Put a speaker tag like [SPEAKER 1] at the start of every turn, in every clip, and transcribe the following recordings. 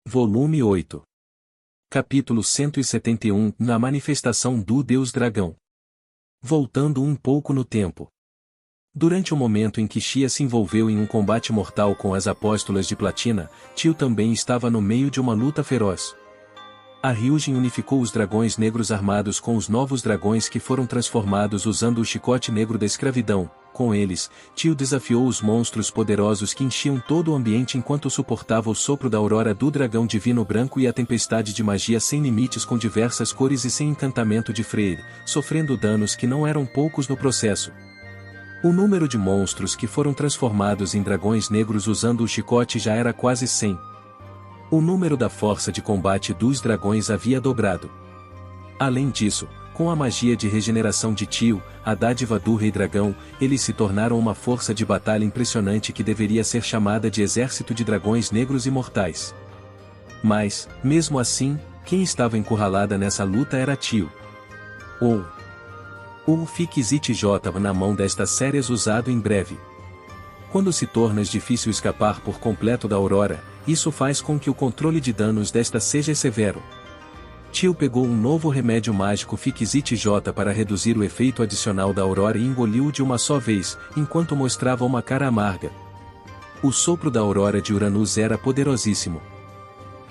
[SPEAKER 1] Volume 8. Capítulo 171. Na manifestação do Deus Dragão. Voltando um pouco no tempo. Durante o momento em que Xia se envolveu em um combate mortal com as apóstolas de platina, Tio também estava no meio de uma luta feroz. A Ryujin unificou os dragões negros armados com os novos dragões que foram transformados usando o chicote negro da escravidão. Com eles, Tio desafiou os monstros poderosos que enchiam todo o ambiente enquanto suportava o sopro da aurora do dragão divino branco e a tempestade de magia sem limites com diversas cores e sem encantamento de Freyr, sofrendo danos que não eram poucos no processo. O número de monstros que foram transformados em dragões negros usando o chicote já era quase 100. O número da força de combate dos dragões havia dobrado. Além disso, com a magia de regeneração de Tio, a dádiva do Rei Dragão, eles se tornaram uma força de batalha impressionante que deveria ser chamada de exército de dragões negros imortais. Mas, mesmo assim, quem estava encurralada nessa luta era Tio. O Fixit J na mão destas séries usado em breve. Quando se torna difícil escapar por completo da aurora, isso faz com que o controle de danos desta seja severo. Tio pegou um novo remédio mágico Fixit J para reduzir o efeito adicional da aurora e engoliu-o de uma só vez, enquanto mostrava uma cara amarga. O sopro da aurora de Uranus era poderosíssimo.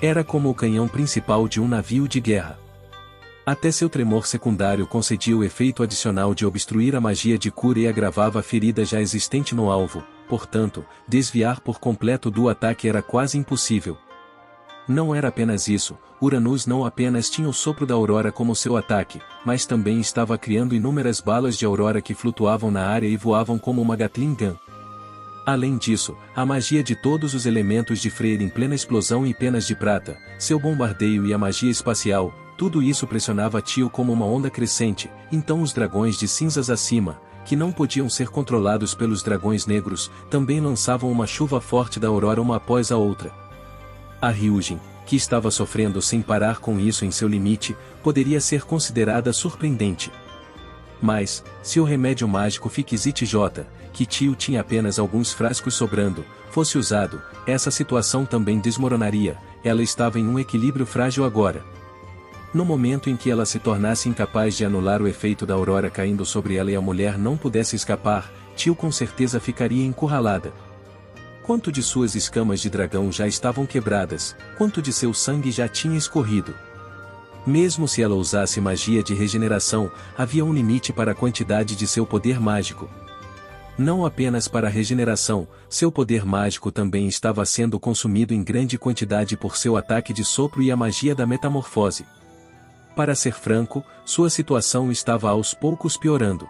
[SPEAKER 1] Era como o canhão principal de um navio de guerra. Até seu tremor secundário concedia o efeito adicional de obstruir a magia de cura e agravava a ferida já existente no alvo, portanto, desviar por completo do ataque era quase impossível. Não era apenas isso, Uranus não apenas tinha o sopro da aurora como seu ataque, mas também estava criando inúmeras balas de aurora que flutuavam na área e voavam como uma Gatling Gun. Além disso, a magia de todos os elementos de Freyr em plena explosão e penas de prata, seu bombardeio e a magia espacial, tudo isso pressionava Tio como uma onda crescente. Então os dragões de cinzas acima, que não podiam ser controlados pelos dragões negros, também lançavam uma chuva forte da aurora uma após a outra. A Ryujin, que estava sofrendo sem parar com isso em seu limite, poderia ser considerada surpreendente. Mas, se o remédio mágico Fixit J, que Tio tinha apenas alguns frascos sobrando, fosse usado, essa situação também desmoronaria. Ela estava em um equilíbrio frágil agora. No momento em que ela se tornasse incapaz de anular o efeito da aurora caindo sobre ela e a mulher não pudesse escapar, Tio com certeza ficaria encurralada. Quanto de suas escamas de dragão já estavam quebradas, quanto de seu sangue já tinha escorrido. Mesmo se ela usasse magia de regeneração, havia um limite para a quantidade de seu poder mágico. Não apenas para a regeneração, seu poder mágico também estava sendo consumido em grande quantidade por seu ataque de sopro e a magia da metamorfose. Para ser franco, sua situação estava aos poucos piorando.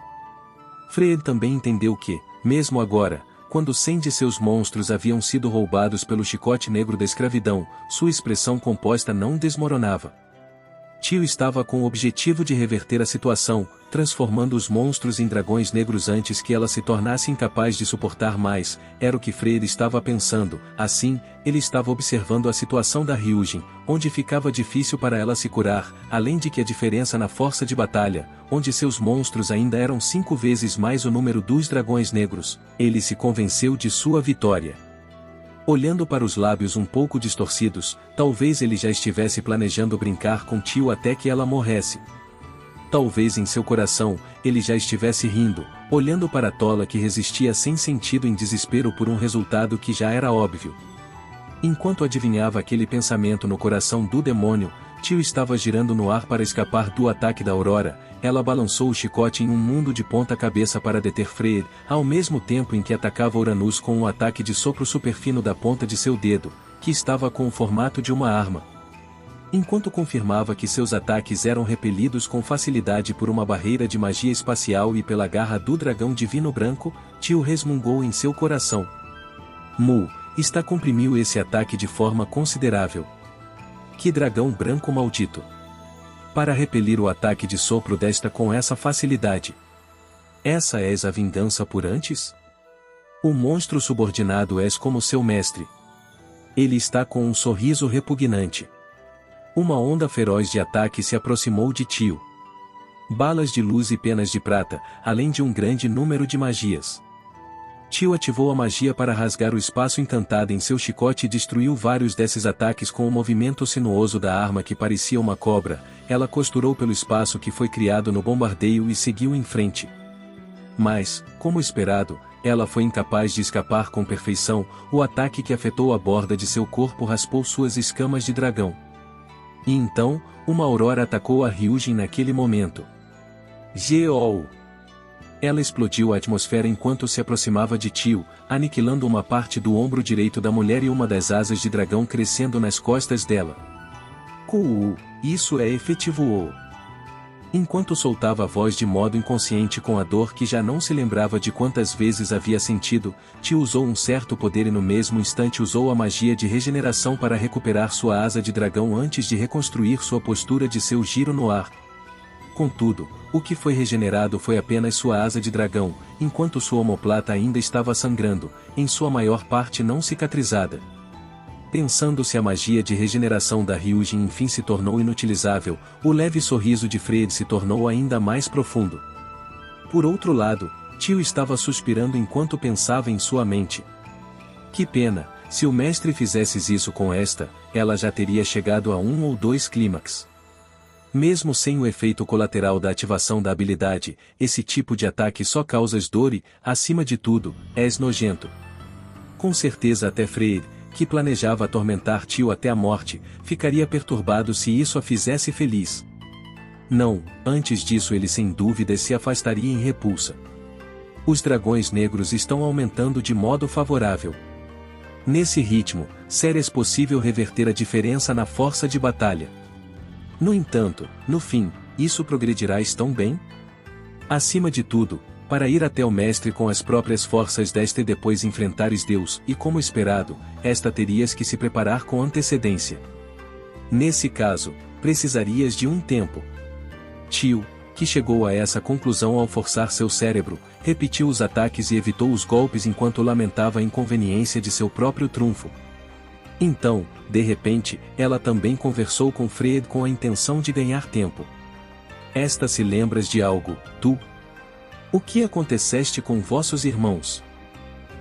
[SPEAKER 1] Freyr também entendeu que, mesmo agora, quando 100 de seus monstros haviam sido roubados pelo chicote negro da escravidão, sua expressão composta não desmoronava. Tio estava com o objetivo de reverter a situação, transformando os monstros em dragões negros antes que ela se tornasse incapaz de suportar mais, era o que Freyr estava pensando. Assim, ele estava observando a situação da Ryujin, onde ficava difícil para ela se curar, além de que a diferença na força de batalha, onde seus monstros ainda eram 5 vezes mais o número dos dragões negros, ele se convenceu de sua vitória. Olhando para os lábios um pouco distorcidos, talvez ele já estivesse planejando brincar com Tio até que ela morresse. Talvez em seu coração, ele já estivesse rindo, olhando para a tola que resistia sem sentido em desespero por um resultado que já era óbvio. Enquanto adivinhava aquele pensamento no coração do demônio, Tio estava girando no ar para escapar do ataque da aurora. Ela balançou o chicote em um mundo de ponta cabeça para deter Freyr, ao mesmo tempo em que atacava Uranus com um ataque de sopro superfino da ponta de seu dedo, que estava com o formato de uma arma. Enquanto confirmava que seus ataques eram repelidos com facilidade por uma barreira de magia espacial e pela garra do dragão divino branco, Tio resmungou em seu coração. Está comprimiu esse ataque de forma considerável. Que dragão branco maldito! Para repelir o ataque de sopro desta com essa facilidade. Essa és a vingança por antes? O monstro subordinado és como seu mestre. Ele está com um sorriso repugnante. Uma onda feroz de ataque se aproximou de Tio. Balas de luz e penas de prata, além de um grande número de magias. Tio ativou a magia para rasgar o espaço encantado em seu chicote e destruiu vários desses ataques com o movimento sinuoso da arma que parecia uma cobra. Ela costurou pelo espaço que foi criado no bombardeio e seguiu em frente. Mas, como esperado, ela foi incapaz de escapar com perfeição. O ataque que afetou a borda de seu corpo raspou suas escamas de dragão. E então, uma aurora atacou a Ryujin naquele momento. Geol! Ela explodiu a atmosfera enquanto se aproximava de Tio, aniquilando uma parte do ombro direito da mulher e uma das asas de dragão crescendo nas costas dela. Isso é efetivo! Enquanto soltava a voz de modo inconsciente com a dor que já não se lembrava de quantas vezes havia sentido, Tio usou um certo poder e no mesmo instante usou a magia de regeneração para recuperar sua asa de dragão antes de reconstruir sua postura de seu giro no ar. Contudo, o que foi regenerado foi apenas sua asa de dragão, enquanto sua omoplata ainda estava sangrando, em sua maior parte não cicatrizada. Pensando se a magia de regeneração da Ryujin enfim se tornou inutilizável, o leve sorriso de Fred se tornou ainda mais profundo. Por outro lado, Tio estava suspirando enquanto pensava em sua mente. Que pena, se o mestre fizesse isso com esta, ela já teria chegado a 1 ou 2 clímax. Mesmo sem o efeito colateral da ativação da habilidade, esse tipo de ataque só causa dor e, acima de tudo, é nojento. Com certeza até Fred, que planejava atormentar Tio até a morte, ficaria perturbado se isso a fizesse feliz. Não, antes disso ele sem dúvida se afastaria em repulsa. Os dragões negros estão aumentando de modo favorável. Nesse ritmo, seria possível reverter a diferença na força de batalha. No entanto, no fim, isso progredirá tão bem? Acima de tudo, para ir até o mestre com as próprias forças desta e depois enfrentares Deus, e como esperado, esta terias que se preparar com antecedência. Nesse caso, precisarias de um tempo. Tio, que chegou a essa conclusão ao forçar seu cérebro, repetiu os ataques e evitou os golpes enquanto lamentava a inconveniência de seu próprio trunfo. Então, de repente, ela também conversou com Fred com a intenção de ganhar tempo. Esta se lembras de algo, tu? O que aconteceste com vossos irmãos?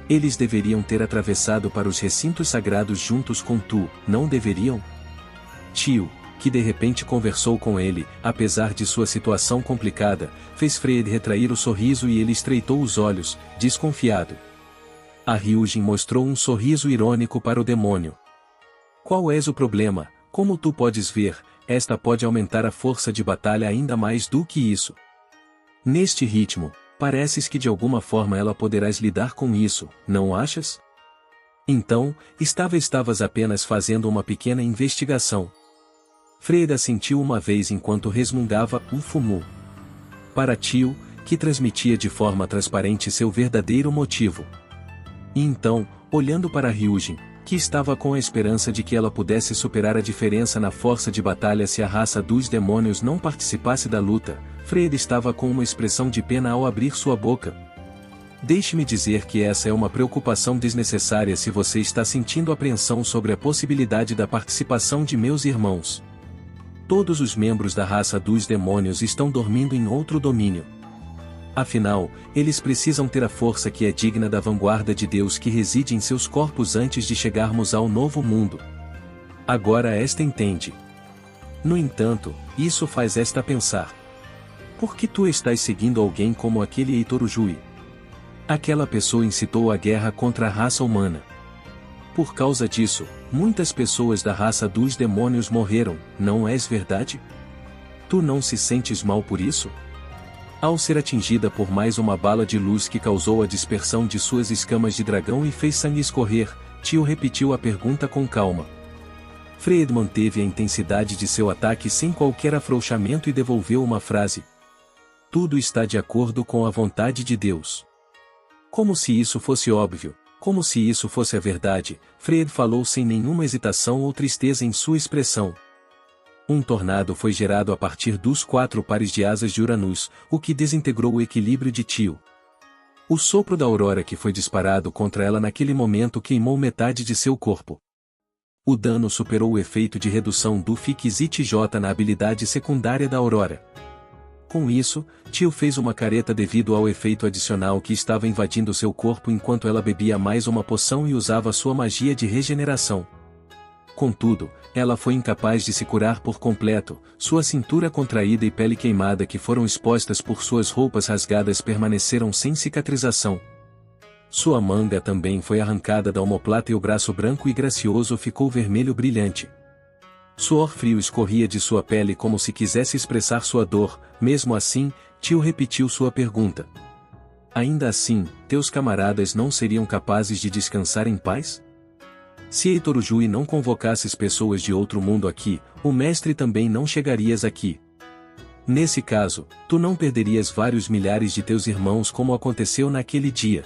[SPEAKER 1] Eles deveriam ter atravessado para os recintos sagrados juntos com tu, não deveriam? Tio, que de repente conversou com ele, apesar de sua situação complicada, fez Fred retrair o sorriso e ele estreitou os olhos, desconfiado. A Ryujin mostrou um sorriso irônico para o demônio. Qual és o problema? Como tu podes ver, esta pode aumentar a força de batalha ainda mais do que isso. Neste ritmo, pareces que de alguma forma ela poderás lidar com isso, não achas? Então, estavas apenas fazendo uma pequena investigação. Fred assentiu uma vez enquanto resmungava um fumo. Para Tio, que transmitia de forma transparente seu verdadeiro motivo. E então, olhando para Ryujin, que estava com a esperança de que ela pudesse superar a diferença na força de batalha se a raça dos demônios não participasse da luta, Fred estava com uma expressão de pena ao abrir sua boca. Deixe-me dizer que essa é uma preocupação desnecessária se você está sentindo apreensão sobre a possibilidade da participação de meus irmãos. Todos os membros da raça dos demônios estão dormindo em outro domínio. Afinal, eles precisam ter a força que é digna da vanguarda de Deus que reside em seus corpos antes de chegarmos ao novo mundo. Agora esta entende. No entanto, isso faz esta pensar. Por que tu estás seguindo alguém como aquele Heitor Ujui? Aquela pessoa incitou a guerra contra a raça humana. Por causa disso, muitas pessoas da raça dos demônios morreram, não és verdade? Tu não se sentes mal por isso? Ao ser atingida por mais uma bala de luz que causou a dispersão de suas escamas de dragão e fez sangue escorrer, Tio repetiu a pergunta com calma. Fred manteve a intensidade de seu ataque sem qualquer afrouxamento e devolveu uma frase. Tudo está de acordo com a vontade de Deus. Como se isso fosse óbvio, como se isso fosse a verdade, Fred falou sem nenhuma hesitação ou tristeza em sua expressão. Um tornado foi gerado a partir dos 4 pares de asas de Uranus, o que desintegrou o equilíbrio de Tio. O sopro da aurora que foi disparado contra ela naquele momento queimou metade de seu corpo. O dano superou o efeito de redução do Fixit J na habilidade secundária da aurora. Com isso, Tio fez uma careta devido ao efeito adicional que estava invadindo seu corpo enquanto ela bebia mais uma poção e usava sua magia de regeneração. Contudo, ela foi incapaz de se curar por completo, sua cintura contraída e pele queimada que foram expostas por suas roupas rasgadas permaneceram sem cicatrização. Sua manga também foi arrancada da omoplata e o braço branco e gracioso ficou vermelho brilhante. Suor frio escorria de sua pele como se quisesse expressar sua dor. Mesmo assim, Tio repetiu sua pergunta. Ainda assim, teus camaradas não seriam capazes de descansar em paz? Se Heitor Ujui não convocasses pessoas de outro mundo aqui, o mestre também não chegarias aqui. Nesse caso, tu não perderias vários milhares de teus irmãos como aconteceu naquele dia.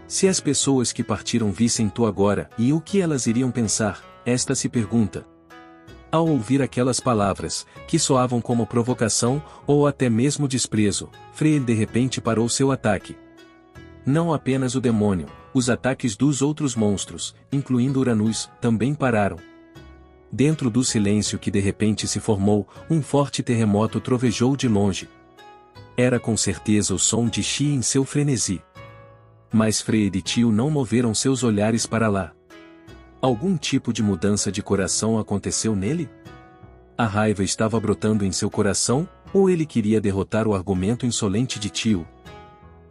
[SPEAKER 1] Se as pessoas que partiram vissem tu agora, e o que elas iriam pensar? Esta se pergunta. Ao ouvir aquelas palavras, que soavam como provocação, ou até mesmo desprezo, Freyr de repente parou seu ataque. Não apenas o demônio, os ataques dos outros monstros, incluindo Uranus, também pararam. Dentro do silêncio que de repente se formou, um forte terremoto trovejou de longe. Era com certeza o som de Xi em seu frenesi. Mas Freyr e Tio não moveram seus olhares para lá. Algum tipo de mudança de coração aconteceu nele? A raiva estava brotando em seu coração, ou ele queria derrotar o argumento insolente de Tio?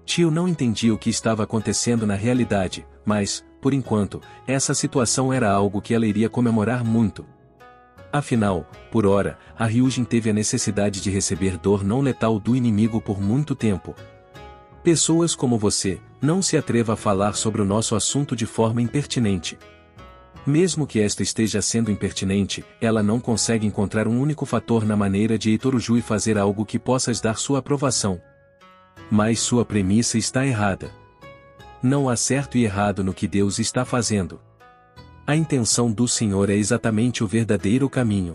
[SPEAKER 1] Tio não entendia o que estava acontecendo na realidade, mas, por enquanto, essa situação era algo que ela iria comemorar muito. Afinal, por ora, a Ryujin teve a necessidade de receber dor não letal do inimigo por muito tempo. Pessoas como você, não se atreva a falar sobre o nosso assunto de forma impertinente. Mesmo que esta esteja sendo impertinente, ela não consegue encontrar um único fator na maneira de Heitor Ujui fazer algo que possas dar sua aprovação. Mas sua premissa está errada. Não há certo e errado no que Deus está fazendo. A intenção do Senhor é exatamente o verdadeiro caminho.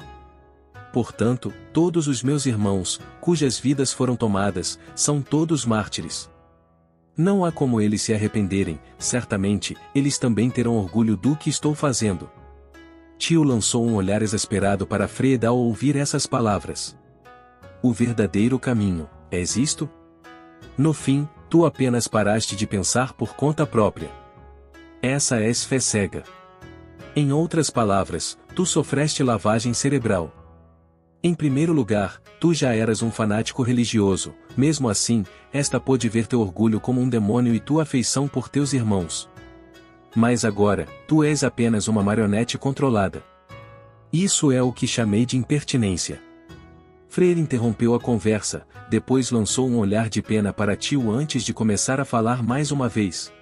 [SPEAKER 1] Portanto, todos os meus irmãos, cujas vidas foram tomadas, são todos mártires. Não há como eles se arrependerem, certamente, eles também terão orgulho do que estou fazendo. Tio lançou um olhar exasperado para Freyr ao ouvir essas palavras. O verdadeiro caminho, és isto? No fim, tu apenas paraste de pensar por conta própria. Essa és fé cega. Em outras palavras, tu sofreste lavagem cerebral. Em primeiro lugar, tu já eras um fanático religioso, mesmo assim, esta pôde ver teu orgulho como um demônio e tua afeição por teus irmãos. Mas agora, tu és apenas uma marionete controlada. Isso é o que chamei de impertinência. Freyr interrompeu a conversa, depois lançou um olhar de pena para Tio antes de começar a falar mais uma vez.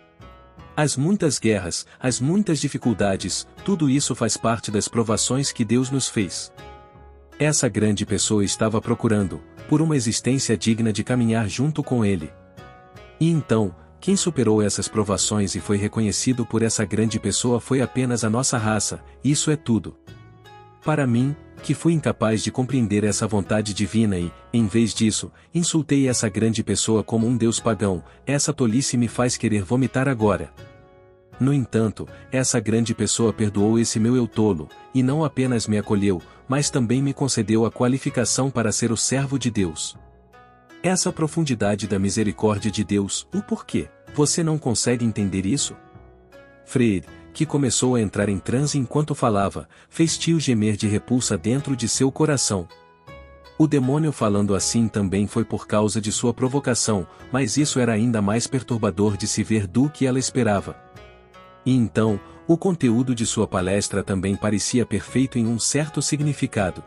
[SPEAKER 1] As muitas guerras, as muitas dificuldades, tudo isso faz parte das provações que Deus nos fez. Essa grande pessoa estava procurando, por uma existência digna de caminhar junto com ele. E então, quem superou essas provações e foi reconhecido por essa grande pessoa foi apenas a nossa raça, isso é tudo. Para mim, que fui incapaz de compreender essa vontade divina e, em vez disso, insultei essa grande pessoa como um deus pagão, essa tolice me faz querer vomitar agora. No entanto, essa grande pessoa perdoou esse meu eu tolo, e não apenas me acolheu, mas também me concedeu a qualificação para ser o servo de Deus. Essa profundidade da misericórdia de Deus, o porquê, você não consegue entender isso? Freyr, que começou a entrar em transe enquanto falava, fez Tio gemer de repulsa dentro de seu coração. O demônio falando assim também foi por causa de sua provocação, mas isso era ainda mais perturbador de se ver do que ela esperava. E então, o conteúdo de sua palestra também parecia perfeito em um certo significado.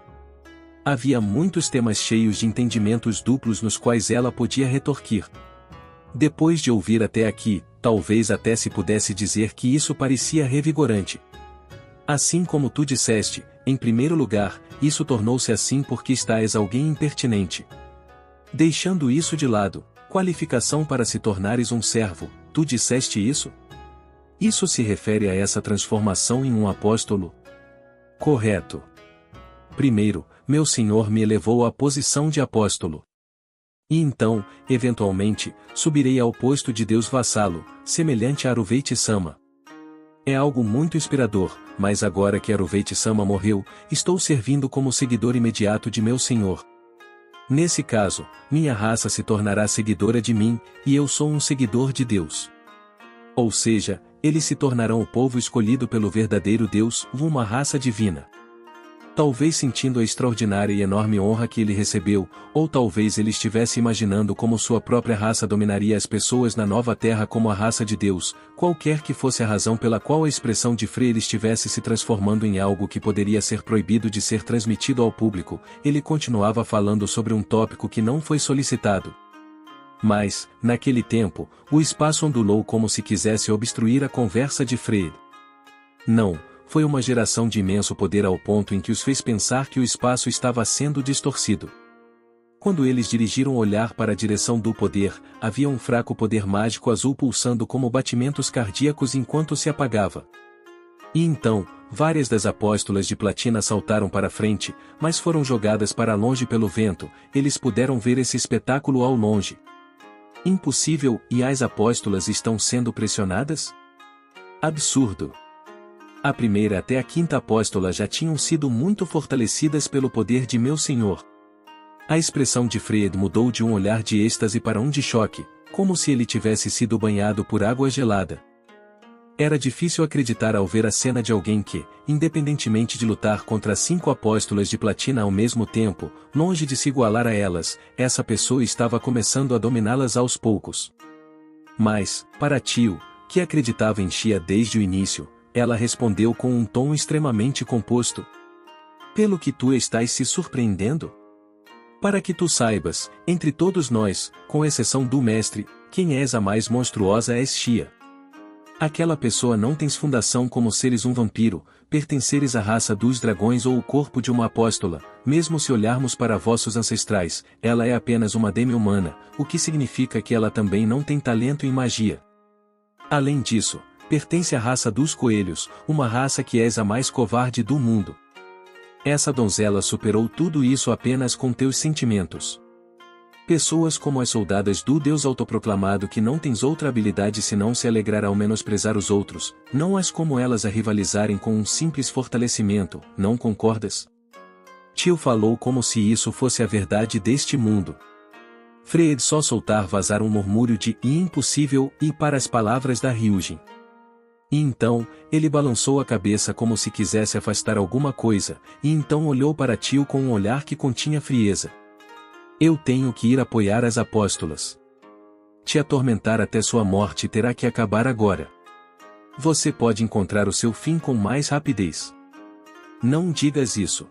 [SPEAKER 1] Havia muitos temas cheios de entendimentos duplos nos quais ela podia retorquir. Depois de ouvir até aqui, talvez até se pudesse dizer que isso parecia revigorante. Assim como tu disseste, em primeiro lugar, isso tornou-se assim porque estás alguém impertinente. Deixando isso de lado, qualificação para se tornares um servo, tu disseste isso? Isso se refere a essa transformação em um apóstolo? Correto. Primeiro, meu Senhor me elevou à posição de apóstolo. E então, eventualmente, subirei ao posto de Deus vassalo, semelhante a Aruveiti-sama. É algo muito inspirador, mas agora que Aruveiti-sama morreu, estou servindo como seguidor imediato de meu Senhor. Nesse caso, minha raça se tornará seguidora de mim, e eu sou um seguidor de Deus. Ou seja, eles se tornarão o povo escolhido pelo verdadeiro Deus, uma raça divina. Talvez sentindo a extraordinária e enorme honra que ele recebeu, ou talvez ele estivesse imaginando como sua própria raça dominaria as pessoas na nova terra como a raça de Deus, qualquer que fosse a razão pela qual a expressão de Freire estivesse se transformando em algo que poderia ser proibido de ser transmitido ao público, ele continuava falando sobre um tópico que não foi solicitado. Mas, naquele tempo, o espaço ondulou como se quisesse obstruir a conversa de Freire. Não. Foi uma geração de imenso poder ao ponto em que os fez pensar que o espaço estava sendo distorcido. Quando eles dirigiram o olhar para a direção do poder, havia um fraco poder mágico azul pulsando como batimentos cardíacos enquanto se apagava. E então, várias das apóstolas de platina saltaram para frente, mas foram jogadas para longe pelo vento. Eles puderam ver esse espetáculo ao longe. Impossível, e as apóstolas estão sendo pressionadas? Absurdo. A primeira até a quinta apóstola já tinham sido muito fortalecidas pelo poder de meu Senhor. A expressão de Freire mudou de um olhar de êxtase para um de choque, como se ele tivesse sido banhado por água gelada. Era difícil acreditar ao ver a cena de alguém que, independentemente de lutar contra 5 apóstolas de platina ao mesmo tempo, longe de se igualar a elas, essa pessoa estava começando a dominá-las aos poucos. Mas, para Tio, que acreditava em Xia desde o início, ela respondeu com um tom extremamente composto. Pelo que tu estás se surpreendendo? Para que tu saibas, entre todos nós, com exceção do mestre, quem és a mais monstruosa és Xia. Aquela pessoa não tens fundação como seres um vampiro, pertenceres à raça dos dragões ou o corpo de uma apóstola, mesmo se olharmos para vossos ancestrais, ela é apenas uma demi-humana, o que significa que ela também não tem talento em magia. Além disso, pertence à raça dos coelhos, uma raça que és a mais covarde do mundo. Essa donzela superou tudo isso apenas com teus sentimentos. Pessoas como as soldadas do Deus autoproclamado que não tens outra habilidade senão se alegrar ao menosprezar os outros, não as como elas a rivalizarem com um simples fortalecimento, não concordas? Tio falou como se isso fosse a verdade deste mundo. Freire só soltar vazar um murmúrio de impossível e para as palavras da Ryujin. E então, ele balançou a cabeça como se quisesse afastar alguma coisa, e então olhou para Tio com um olhar que continha frieza. Eu tenho que ir apoiar as apóstolas. Te atormentar até sua morte terá que acabar agora. Você pode encontrar o seu fim com mais rapidez. Não digas isso.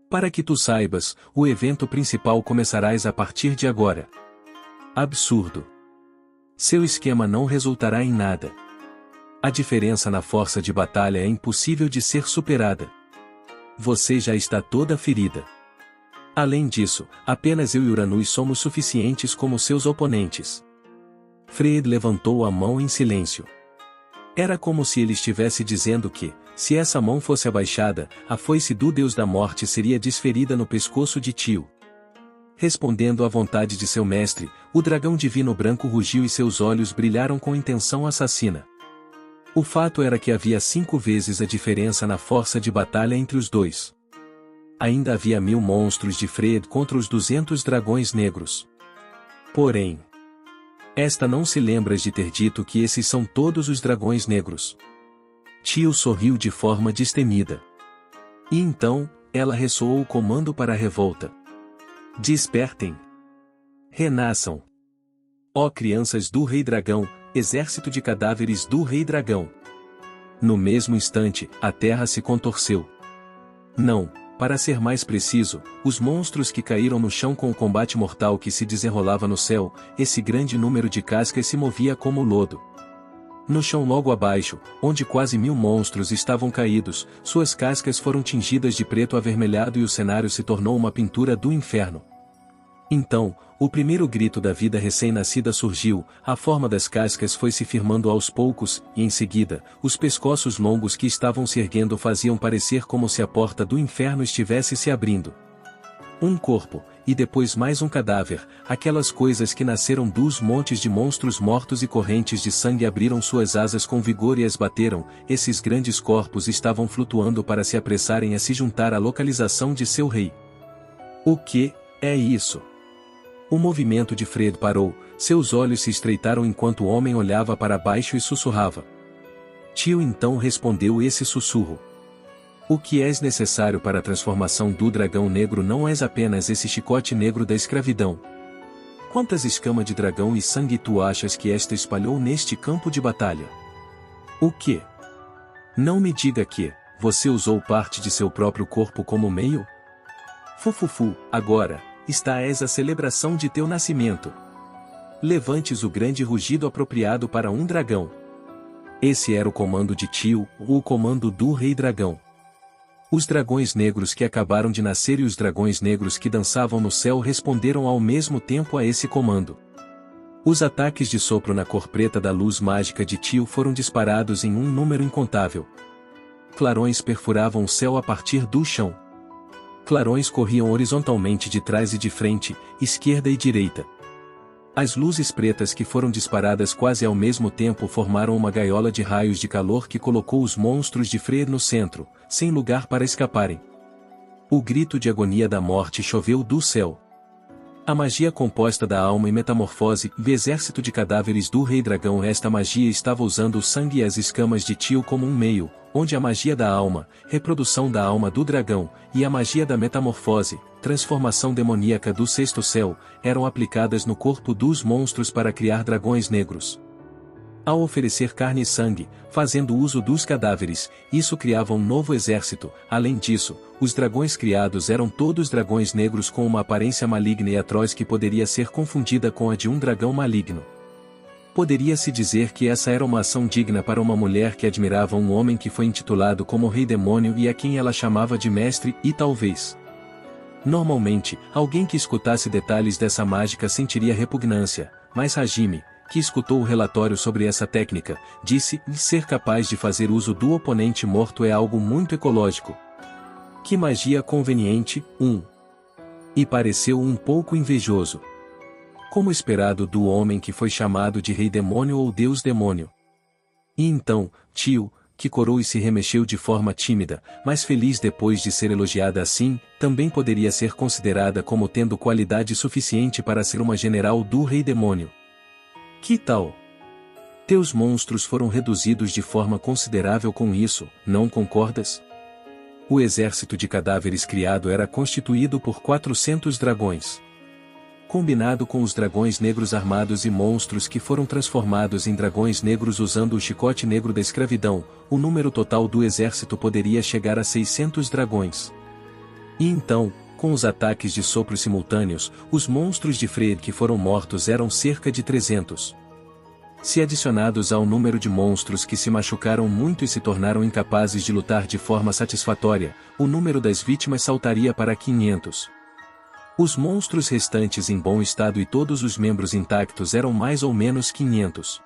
[SPEAKER 1] Para que tu saibas, o evento principal começarás a partir de agora. Absurdo. Seu esquema não resultará em nada. A diferença na força de batalha é impossível de ser superada. Você já está toda ferida. Além disso, apenas eu e Uranus somos suficientes como seus oponentes. Freire levantou a mão em silêncio. Era como se ele estivesse dizendo que, se essa mão fosse abaixada, a foice do Deus da Morte seria desferida no pescoço de Tio. Respondendo à vontade de seu mestre, o dragão divino branco rugiu e seus olhos brilharam com intenção assassina. O fato era que havia 5 vezes a diferença na força de batalha entre os dois. Ainda havia 1000 monstros de Freire contra os 200 dragões negros. Porém, esta não se lembra de ter dito que esses são todos os dragões negros. Tio sorriu de forma destemida. E então, ela ressoou o comando para a revolta. Despertem! Renasçam! Ó crianças do Rei Dragão, exército de cadáveres do Rei Dragão! No mesmo instante, a terra se contorceu. Não, para ser mais preciso, os monstros que caíram no chão com o combate mortal que se desenrolava no céu, esse grande número de cascas se movia como lodo. No chão logo abaixo, onde quase 1000 monstros estavam caídos, suas cascas foram tingidas de preto avermelhado e o cenário se tornou uma pintura do inferno. Então, o primeiro grito da vida recém-nascida surgiu, a forma das cascas foi se firmando aos poucos, e em seguida, os pescoços longos que estavam se erguendo faziam parecer como se a porta do inferno estivesse se abrindo. Um corpo, e depois mais um cadáver, aquelas coisas que nasceram dos montes de monstros mortos e correntes de sangue abriram suas asas com vigor e as bateram, esses grandes corpos estavam flutuando para se apressarem a se juntar à localização de seu rei. O que? É isso. O movimento de Fred parou, seus olhos se estreitaram enquanto o homem olhava para baixo e sussurrava. Tio então respondeu esse sussurro. O que és necessário para a transformação do dragão negro não és apenas esse chicote negro da escravidão. Quantas escamas de dragão e sangue tu achas que esta espalhou neste campo de batalha? O quê? Não me diga que você usou parte de seu próprio corpo como meio? Fufufu, agora, esta és a celebração de teu nascimento. Levantes o grande rugido apropriado para um dragão. Esse era o comando de Tio, o comando do Rei Dragão. Os dragões negros que acabaram de nascer e os dragões negros que dançavam no céu responderam ao mesmo tempo a esse comando. Os ataques de sopro na cor preta da luz mágica de Tio foram disparados em um número incontável. Clarões perfuravam o céu a partir do chão. Clarões corriam horizontalmente de trás e de frente, esquerda e direita. As luzes pretas que foram disparadas quase ao mesmo tempo formaram uma gaiola de raios de calor que colocou os monstros de Freyr no centro, sem lugar para escaparem. O grito de agonia da morte choveu do céu. A magia composta da alma e metamorfose, o exército de cadáveres do Rei Dragão. Esta magia estava usando o sangue e as escamas de Tio como um meio, onde a magia da alma, reprodução da alma do dragão, e a magia da metamorfose, transformação demoníaca do sexto céu, eram aplicadas no corpo dos monstros para criar dragões negros. Ao oferecer carne e sangue, fazendo uso dos cadáveres, isso criava um novo exército. Além disso, os dragões criados eram todos dragões negros com uma aparência maligna e atroz que poderia ser confundida com a de um dragão maligno. Poderia-se dizer que essa era uma ação digna para uma mulher que admirava um homem que foi intitulado como Rei Demônio e a quem ela chamava de mestre, e talvez. Normalmente, alguém que escutasse detalhes dessa mágica sentiria repugnância, mas Hajime, que escutou o relatório sobre essa técnica, disse que ser capaz de fazer uso do oponente morto é algo muito ecológico. Que magia conveniente, E pareceu um pouco invejoso. Como esperado do homem que foi chamado de Rei Demônio ou Deus Demônio. E então, Tio, que corou e se remexeu de forma tímida, mas feliz depois de ser elogiada assim, também poderia ser considerada como tendo qualidade suficiente para ser uma general do Rei Demônio. Que tal? Teus monstros foram reduzidos de forma considerável com isso, não concordas? O exército de cadáveres criado era constituído por 400 dragões. Combinado com os dragões negros armados e monstros que foram transformados em dragões negros usando o chicote negro da escravidão, o número total do exército poderia chegar a 600 dragões. E então, com os ataques de sopro simultâneos, os monstros de Freyr que foram mortos eram cerca de 300. Se adicionados ao número de monstros que se machucaram muito e se tornaram incapazes de lutar de forma satisfatória, o número das vítimas saltaria para 500. Os monstros restantes em bom estado e todos os membros intactos eram mais ou menos 500.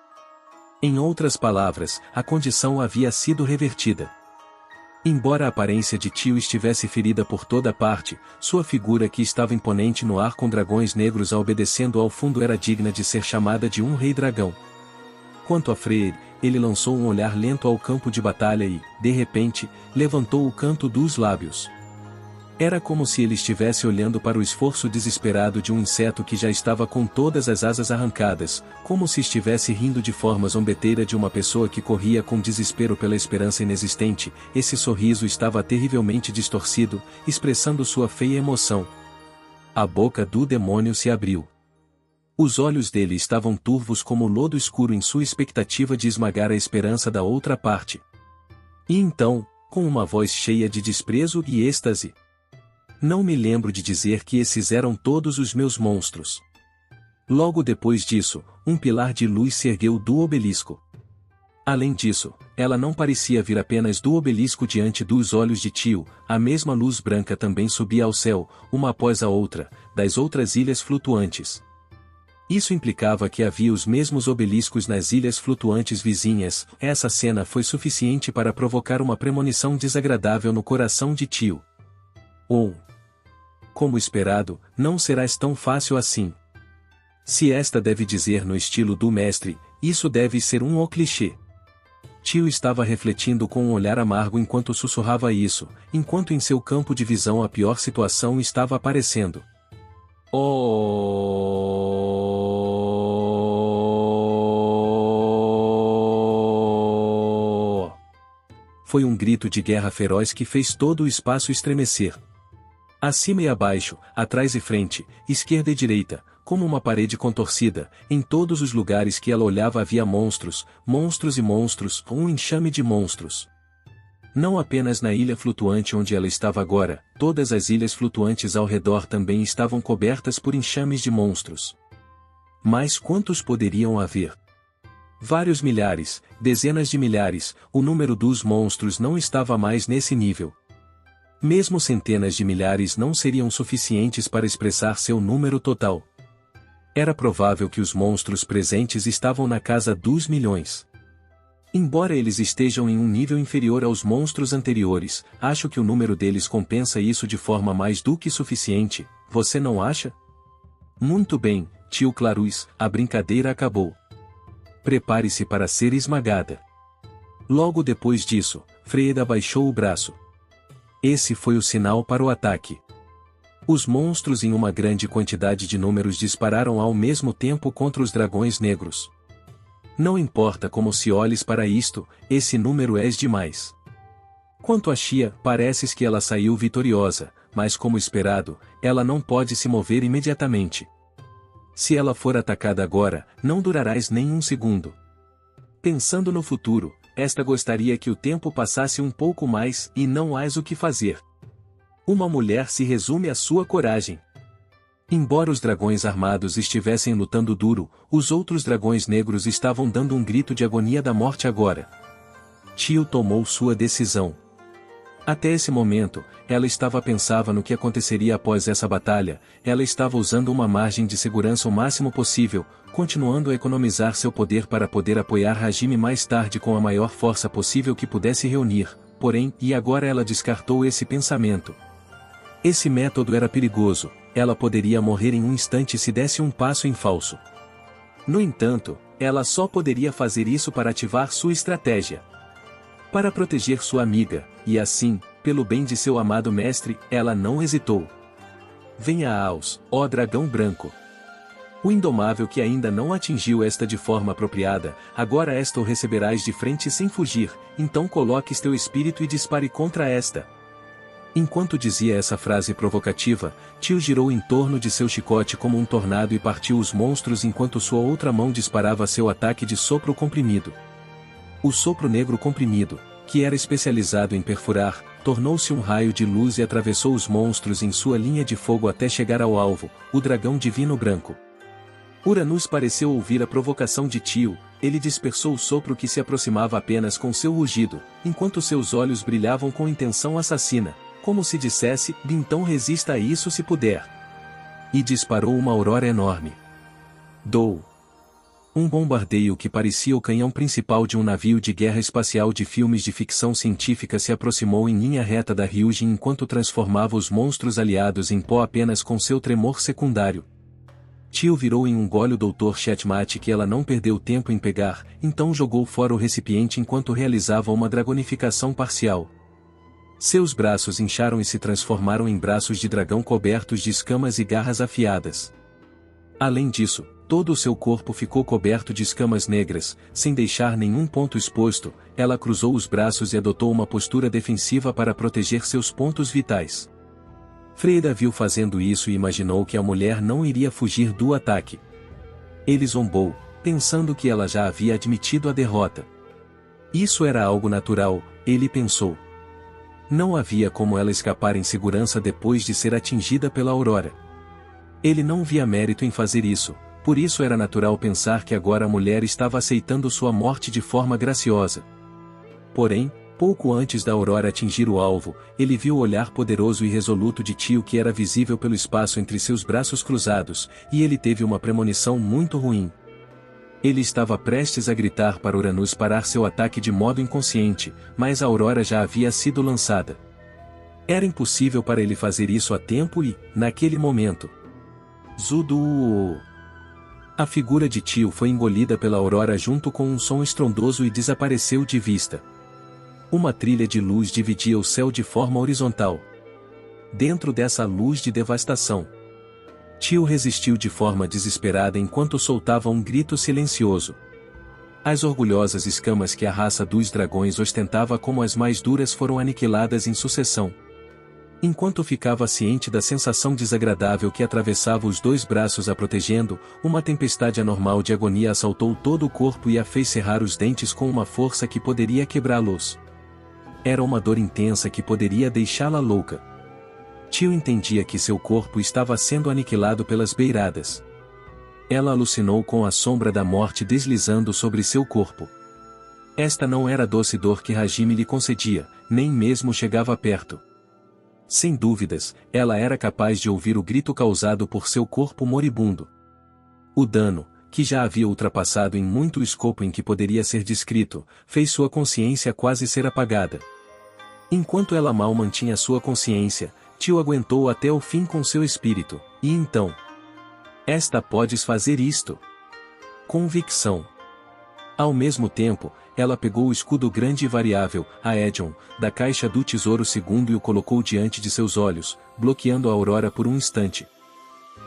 [SPEAKER 1] Em outras palavras, a condição havia sido revertida. Embora a aparência de Tio estivesse ferida por toda parte, sua figura que estava imponente no ar com dragões negros a obedecendo ao fundo era digna de ser chamada de um rei dragão. Quanto a Freyr, ele lançou um olhar lento ao campo de batalha e, de repente, levantou o canto dos lábios. Era como se ele estivesse olhando para o esforço desesperado de um inseto que já estava com todas as asas arrancadas, como se estivesse rindo de forma zombeteira de uma pessoa que corria com desespero pela esperança inexistente. Esse sorriso estava terrivelmente distorcido, expressando sua feia emoção. A boca do demônio se abriu. Os olhos dele estavam turvos como lodo escuro em sua expectativa de esmagar a esperança da outra parte. E então, com uma voz cheia de desprezo e êxtase: não me lembro de dizer que esses eram todos os meus monstros. Logo depois disso, um pilar de luz se ergueu do obelisco. Além disso, ela não parecia vir apenas do obelisco diante dos olhos de Tio, a mesma luz branca também subia ao céu, uma após a outra, das outras ilhas flutuantes. Isso implicava que havia os mesmos obeliscos nas ilhas flutuantes vizinhas. Essa cena foi suficiente para provocar uma premonição desagradável no coração de Tio. Como esperado, não serás tão fácil assim. Se esta deve dizer no estilo do mestre, isso deve ser um clichê. Tio estava refletindo com um olhar amargo enquanto sussurrava isso, enquanto em seu campo de visão a pior situação estava aparecendo. Oh! Foi um grito de guerra feroz que fez todo o espaço estremecer. Acima e abaixo, atrás e frente, esquerda e direita, como uma parede contorcida, em todos os lugares que ela olhava havia monstros, monstros e monstros, um enxame de monstros. Não apenas na ilha flutuante onde ela estava agora, todas as ilhas flutuantes ao redor também estavam cobertas por enxames de monstros. Mas quantos poderiam haver? Vários milhares, dezenas de milhares, o número dos monstros não estava mais nesse nível. Mesmo centenas de milhares não seriam suficientes para expressar seu número total. Era provável que os monstros presentes estavam na casa dos milhões. Embora eles estejam em um nível inferior aos monstros anteriores, acho que o número deles compensa isso de forma mais do que suficiente, você não acha? Muito bem, tio Clarus, a brincadeira acabou. Prepare-se para ser esmagada. Logo depois disso, Freya baixou o braço. Esse foi o sinal para o ataque. Os monstros em uma grande quantidade de números dispararam ao mesmo tempo contra os dragões negros. Não importa como se olhes para isto, esse número é demais. Quanto a Xia, parece que ela saiu vitoriosa, mas como esperado, ela não pode se mover imediatamente. Se ela for atacada agora, não durarás nem um segundo. Pensando no futuro, esta gostaria que o tempo passasse um pouco mais e não hás o que fazer. Uma mulher se resume à sua coragem. Embora os dragões armados estivessem lutando duro, os outros dragões negros estavam dando um grito de agonia da morte agora. Tio tomou sua decisão. Até esse momento, ela estava pensava no que aconteceria após essa batalha, ela estava usando uma margem de segurança o máximo possível, continuando a economizar seu poder para poder apoiar Hajime mais tarde com a maior força possível que pudesse reunir, porém, e agora ela descartou esse pensamento. Esse método era perigoso, ela poderia morrer em um instante se desse um passo em falso. No entanto, ela só poderia fazer isso para ativar sua estratégia. Para proteger sua amiga, e assim, pelo bem de seu amado mestre, ela não hesitou. Venha aos, ó dragão branco. O indomável que ainda não atingiu esta de forma apropriada, agora esta o receberás de frente sem fugir, então coloques teu espírito e dispare contra esta. Enquanto dizia essa frase provocativa, Tio girou em torno de seu chicote como um tornado e partiu os monstros enquanto sua outra mão disparava seu ataque de sopro comprimido. O sopro negro comprimido, que era especializado em perfurar, tornou-se um raio de luz e atravessou os monstros em sua linha de fogo até chegar ao alvo, o dragão divino branco. Uranus pareceu ouvir a provocação de Tio, ele dispersou o sopro que se aproximava apenas com seu rugido, enquanto seus olhos brilhavam com intenção assassina. Como se dissesse, então resista a isso se puder. E disparou uma aurora enorme. Dou. Um bombardeio que parecia o canhão principal de um navio de guerra espacial de filmes de ficção científica se aproximou em linha reta da Ryujin enquanto transformava os monstros aliados em pó apenas com seu tremor secundário. Tio virou em um gole o Dr. Checkmate que ela não perdeu tempo em pegar, então jogou fora o recipiente enquanto realizava uma dragonificação parcial. Seus braços incharam e se transformaram em braços de dragão cobertos de escamas e garras afiadas. Além disso, todo o seu corpo ficou coberto de escamas negras, sem deixar nenhum ponto exposto, ela cruzou os braços e adotou uma postura defensiva para proteger seus pontos vitais. Freya viu fazendo isso e imaginou que a mulher não iria fugir do ataque. Ele zombou, pensando que ela já havia admitido a derrota. Isso era algo natural, ele pensou. Não havia como ela escapar em segurança depois de ser atingida pela aurora. Ele não via mérito em fazer isso, por isso era natural pensar que agora a mulher estava aceitando sua morte de forma graciosa. Porém, pouco antes da aurora atingir o alvo, ele viu o olhar poderoso e resoluto de Tio que era visível pelo espaço entre seus braços cruzados, e ele teve uma premonição muito ruim. Ele estava prestes a gritar para Uranus parar seu ataque de modo inconsciente, mas a aurora já havia sido lançada. Era impossível para ele fazer isso a tempo e, naquele momento, Zudu! A figura de Tio foi engolida pela aurora junto com um som estrondoso e desapareceu de vista. Uma trilha de luz dividia o céu de forma horizontal. Dentro dessa luz de devastação, Tio resistiu de forma desesperada enquanto soltava um grito silencioso. As orgulhosas escamas que a raça dos dragões ostentava como as mais duras foram aniquiladas em sucessão. Enquanto ficava ciente da sensação desagradável que atravessava os dois braços a protegendo, uma tempestade anormal de agonia assaltou todo o corpo e a fez cerrar os dentes com uma força que poderia quebrá-los. Era uma dor intensa que poderia deixá-la louca. Tio entendia que seu corpo estava sendo aniquilado pelas beiradas. Ela alucinou com a sombra da morte deslizando sobre seu corpo. Esta não era a doce dor que Hajime lhe concedia, nem mesmo chegava perto. Sem dúvidas, ela era capaz de ouvir o grito causado por seu corpo moribundo. O dano, que já havia ultrapassado em muito o escopo em que poderia ser descrito, fez sua consciência quase ser apagada. Enquanto ela mal mantinha sua consciência, Tio aguentou até o fim com seu espírito, e então... Esta podes fazer isto. Convicção. Ao mesmo tempo, ela pegou o escudo grande e variável, a Edion, da caixa do tesouro segundo e o colocou diante de seus olhos, bloqueando a aurora por um instante.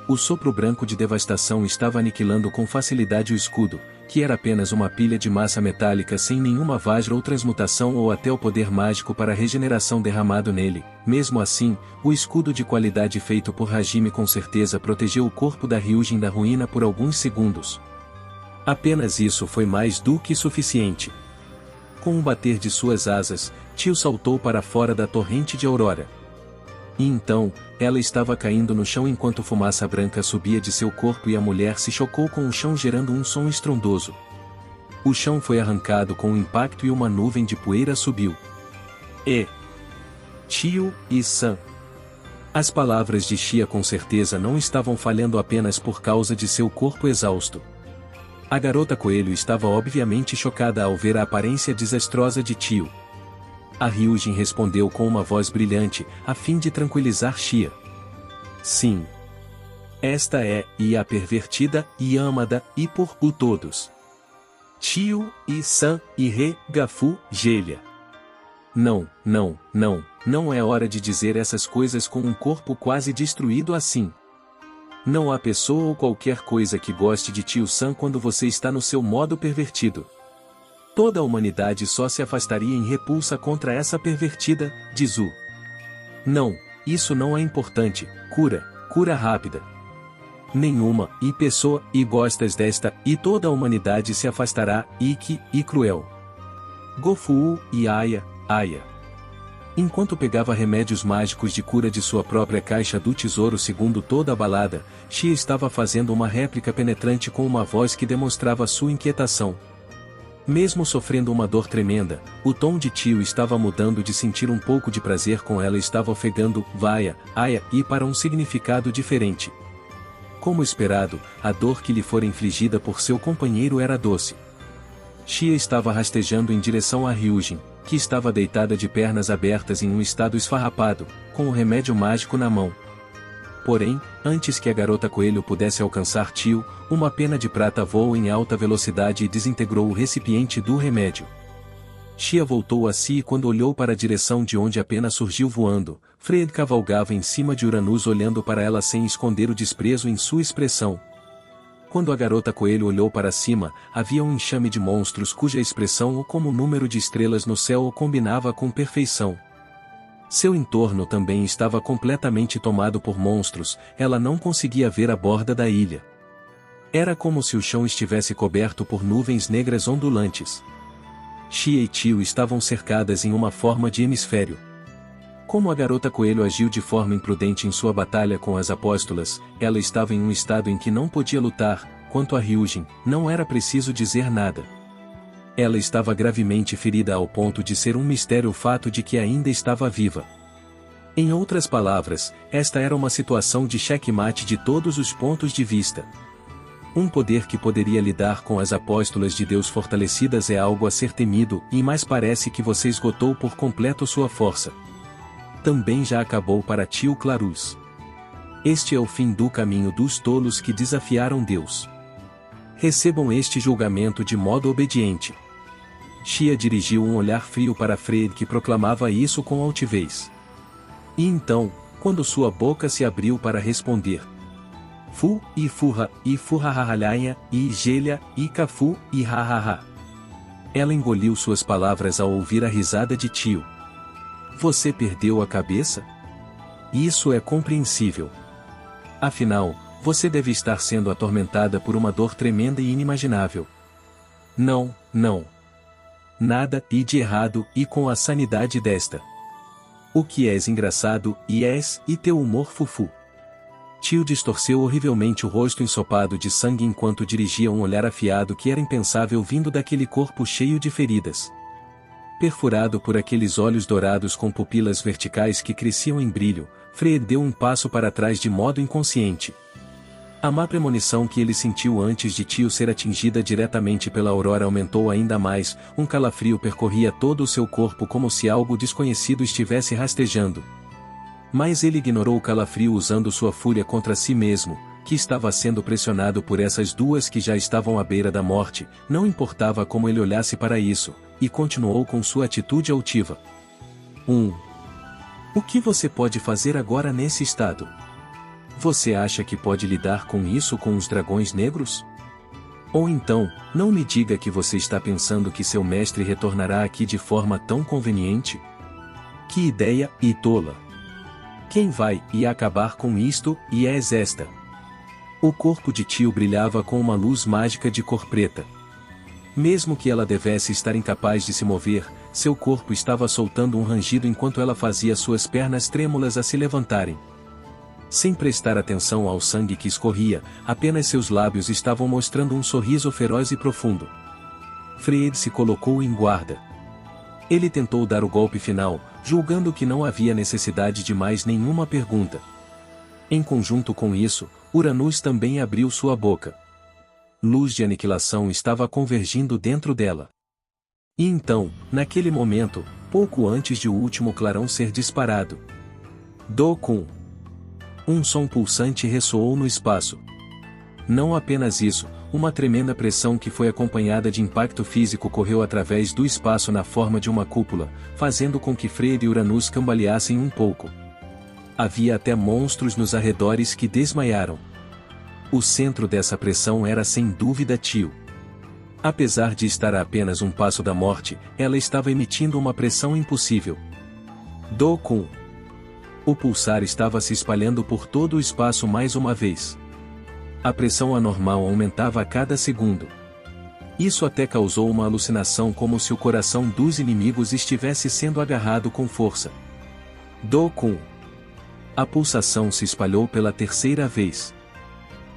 [SPEAKER 1] O sopro branco de devastação estava aniquilando com facilidade o escudo, que era apenas uma pilha de massa metálica sem nenhuma vajra ou transmutação ou até o poder mágico para regeneração derramado nele. Mesmo assim, o escudo de qualidade feito por Hajime com certeza protegeu o corpo da Ryujin da ruína por alguns segundos. Apenas isso foi mais do que suficiente. Com um bater de suas asas, Tio saltou para fora da torrente de aurora. E então, ela estava caindo no chão enquanto fumaça branca subia de seu corpo e a mulher se chocou com o chão gerando um som estrondoso. O chão foi arrancado com um impacto e uma nuvem de poeira subiu. Tio e San. As palavras de Shia com certeza não estavam falhando apenas por causa de seu corpo exausto. A garota coelho estava obviamente chocada ao ver a aparência desastrosa de Tio. A Ryujin respondeu com uma voz brilhante, a fim de tranquilizar Shia. Sim. Esta é, e a pervertida, e amada, e por o todos. Tio, e San, e Re, Gafu, Gelha. Não é hora de dizer essas coisas com um corpo quase destruído assim. Não há pessoa ou qualquer coisa que goste de Tio San quando você está no seu modo pervertido. Toda a humanidade só se afastaria em repulsa contra essa pervertida, Dizu. Não, isso não é importante, cura rápida. Nenhuma, e pessoa, e gostas desta, e toda a humanidade se afastará, e cruel. Gofu, e Aya. Enquanto pegava remédios mágicos de cura de sua própria caixa do tesouro segundo toda a balada, Shia estava fazendo uma réplica penetrante com uma voz que demonstrava sua inquietação. Mesmo sofrendo uma dor tremenda, o tom de Tio estava mudando de sentir um pouco de prazer com ela estava ofegando, Aya, e para um significado diferente. Como esperado, a dor que lhe fora infligida por seu companheiro era doce. Shia estava rastejando em direção a Ryujin, que estava deitada de pernas abertas em um estado esfarrapado, com o remédio mágico na mão. Porém, antes que a garota coelho pudesse alcançar Tio, uma pena de prata voou em alta velocidade e desintegrou o recipiente do remédio. Shia voltou a si e quando olhou para a direção de onde a pena surgiu voando, Fred cavalgava em cima de Uranus olhando para ela sem esconder o desprezo em sua expressão. Quando a garota coelho olhou para cima, havia um enxame de monstros cuja expressão ou como número de estrelas no céu o combinava com perfeição. Seu entorno também estava completamente tomado por monstros, ela não conseguia ver a borda da ilha. Era como se o chão estivesse coberto por nuvens negras ondulantes. Shia e Tio estavam cercadas em uma forma de hemisfério. Como a garota coelho agiu de forma imprudente em sua batalha com as apóstolas, ela estava em um estado em que não podia lutar. Quanto a Ryujin, não era preciso dizer nada. Ela estava gravemente ferida ao ponto de ser um mistério o fato de que ainda estava viva. Em outras palavras, esta era uma situação de checkmate de todos os pontos de vista. Um poder que poderia lidar com as apóstolas de Deus fortalecidas é algo a ser temido, e mais parece que você esgotou por completo sua força. Também já acabou para Tio Clarus. Este é o fim do caminho dos tolos que desafiaram Deus. Recebam este julgamento de modo obediente. Shia dirigiu um olhar frio para Fred que proclamava isso com altivez. E então, quando sua boca se abriu para responder, Fu, e furra, e furrahahalhaia, e gelha, e cafu, e hahaha. Ela engoliu suas palavras ao ouvir a risada de tio. Você perdeu a cabeça? Isso é compreensível. Afinal, você deve estar sendo atormentada por uma dor tremenda e inimaginável. Não, não. Nada e de errado e com a sanidade desta. O que és engraçado, e teu humor fufu. Tio distorceu horrivelmente o rosto ensopado de sangue enquanto dirigia um olhar afiado que era impensável vindo daquele corpo cheio de feridas. Perfurado por aqueles olhos dourados com pupilas verticais que cresciam em brilho, Fred deu um passo para trás de modo inconsciente. A má premonição que ele sentiu antes de tio ser atingida diretamente pela aurora aumentou ainda mais, um calafrio percorria todo o seu corpo como se algo desconhecido estivesse rastejando. Mas ele ignorou o calafrio usando sua fúria contra si mesmo, que estava sendo pressionado por essas duas que já estavam à beira da morte, não importava como ele olhasse para isso, e continuou com sua atitude altiva. O que você pode fazer agora nesse estado? Você acha que pode lidar com isso com os dragões negros? Ou então, não me diga que você está pensando que seu mestre retornará aqui de forma tão conveniente? Que ideia, e tola! Quem vai acabar com isto, e és esta? O corpo de tio brilhava com uma luz mágica de cor preta. Mesmo que ela devesse estar incapaz de se mover, seu corpo estava soltando um rangido enquanto ela fazia suas pernas trêmulas a se levantarem. Sem prestar atenção ao sangue que escorria, apenas seus lábios estavam mostrando um sorriso feroz e profundo. Fred se colocou em guarda. Ele tentou dar o golpe final, julgando que não havia necessidade de mais nenhuma pergunta. Em conjunto com isso, Uranus também abriu sua boca. Luz de aniquilação estava convergindo dentro dela. E então, naquele momento, pouco antes de o último clarão ser disparado, Do-kun! Um som pulsante ressoou no espaço. Não apenas isso, uma tremenda pressão que foi acompanhada de impacto físico correu através do espaço na forma de uma cúpula, fazendo com que Fred e Uranus cambaleassem um pouco. Havia até monstros nos arredores que desmaiaram. O centro dessa pressão era sem dúvida Tio. Apesar de estar a apenas um passo da morte, ela estava emitindo uma pressão impossível. Do-kun! O pulsar estava se espalhando por todo o espaço mais uma vez. A pressão anormal aumentava a cada segundo. Isso até causou uma alucinação como se o coração dos inimigos estivesse sendo agarrado com força. Do-kun! A pulsação se espalhou pela terceira vez.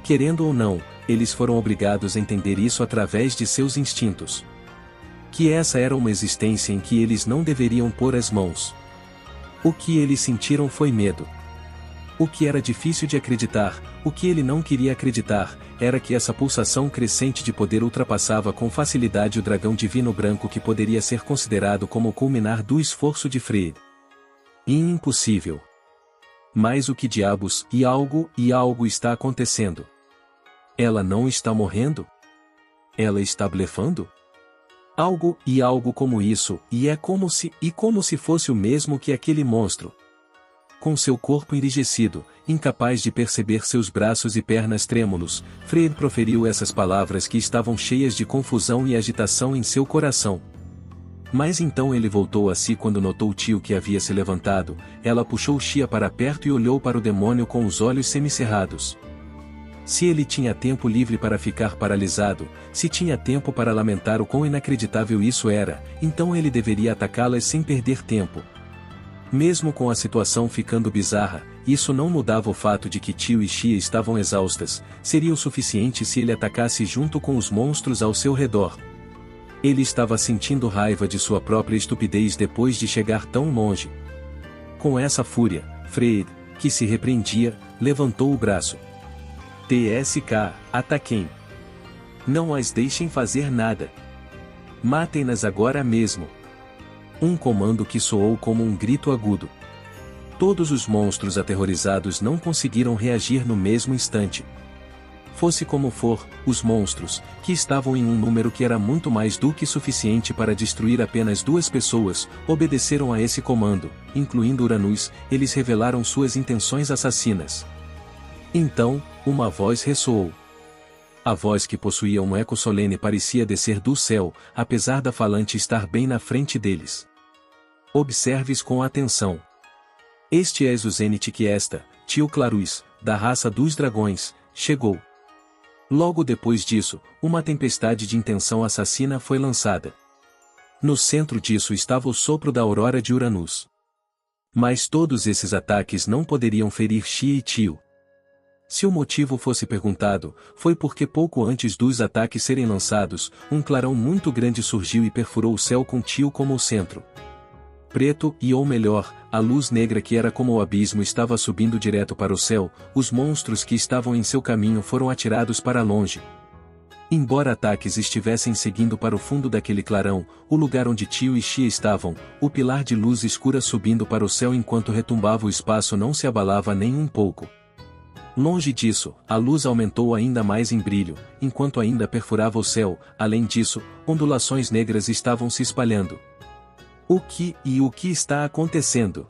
[SPEAKER 1] Querendo ou não, eles foram obrigados a entender isso através de seus instintos. Que essa era uma existência em que eles não deveriam pôr as mãos. O que eles sentiram foi medo. O que era difícil de acreditar, o que ele não queria acreditar, era que essa pulsação crescente de poder ultrapassava com facilidade o dragão divino branco que poderia ser considerado como o culminar do esforço de Fred. Impossível. Mas o que diabos, e algo está acontecendo. Ela não está morrendo? Ela está blefando? Algo como isso, e é como se fosse o mesmo que aquele monstro. Com seu corpo enrijecido, incapaz de perceber seus braços e pernas trêmulos, Fred proferiu essas palavras que estavam cheias de confusão e agitação em seu coração. Mas então ele voltou a si quando notou o tio que havia se levantado, ela puxou Xia para perto e olhou para o demônio com os olhos semicerrados. Se ele tinha tempo livre para ficar paralisado, se tinha tempo para lamentar o quão inacreditável isso era, então ele deveria atacá-las sem perder tempo. Mesmo com a situação ficando bizarra, isso não mudava o fato de que Tio e Xia estavam exaustas, seria o suficiente se ele atacasse junto com os monstros ao seu redor. Ele estava sentindo raiva de sua própria estupidez depois de chegar tão longe. Com essa fúria, Fred, que se repreendia, levantou o braço. TSK, ataquem. Não as deixem fazer nada. Matem-nas agora mesmo. Um comando que soou como um grito agudo. Todos os monstros aterrorizados não conseguiram reagir no mesmo instante. Fosse como for, os monstros, que estavam em um número que era muito mais do que suficiente para destruir apenas 2 pessoas, obedeceram a esse comando, incluindo Uranus, eles revelaram suas intenções assassinas. Então, uma voz ressoou. A voz que possuía um eco solene parecia descer do céu, apesar da falante estar bem na frente deles. Observes com atenção. Este és o Zenith que esta, tio Clarus, da raça dos dragões, chegou. Logo depois disso, uma tempestade de intenção assassina foi lançada. No centro disso estava o sopro da aurora de Uranus. Mas todos esses ataques não poderiam ferir Xia e Tio. Se o motivo fosse perguntado, foi porque pouco antes dos ataques serem lançados, um clarão muito grande surgiu e perfurou o céu com Tio como o centro. Preto e ou melhor, a luz negra que era como o abismo estava subindo direto para o céu, os monstros que estavam em seu caminho foram atirados para longe. Embora ataques estivessem seguindo para o fundo daquele clarão, o lugar onde Tio e Xia estavam, o pilar de luz escura subindo para o céu enquanto retumbava o espaço não se abalava nem um pouco. Longe disso, a luz aumentou ainda mais em brilho, enquanto ainda perfurava o céu, além disso, ondulações negras estavam se espalhando. O que está acontecendo?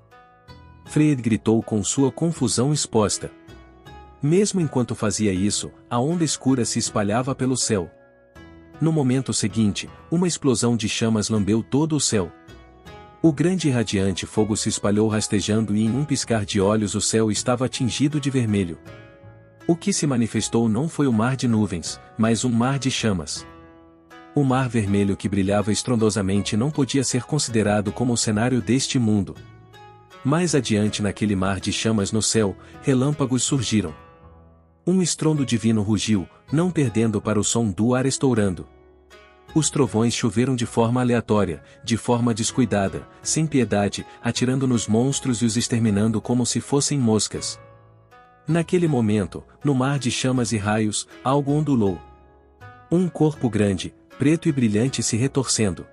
[SPEAKER 1] Freyd gritou com sua confusão exposta. Mesmo enquanto fazia isso, a onda escura se espalhava pelo céu. No momento seguinte, uma explosão de chamas lambeu todo o céu. O grande e radiante fogo se espalhou rastejando e em um piscar de olhos o céu estava tingido de vermelho. O que se manifestou não foi o mar de nuvens, mas um mar de chamas. O mar vermelho que brilhava estrondosamente não podia ser considerado como o cenário deste mundo. Mais adiante naquele mar de chamas no céu, relâmpagos surgiram. Um estrondo divino rugiu, não perdendo para o som do ar estourando. Os trovões choveram de forma aleatória, de forma descuidada, sem piedade, atirando nos monstros e os exterminando como se fossem moscas. Naquele momento, no mar de chamas e raios, algo ondulou. Um corpo grande, preto e brilhante se retorcendo.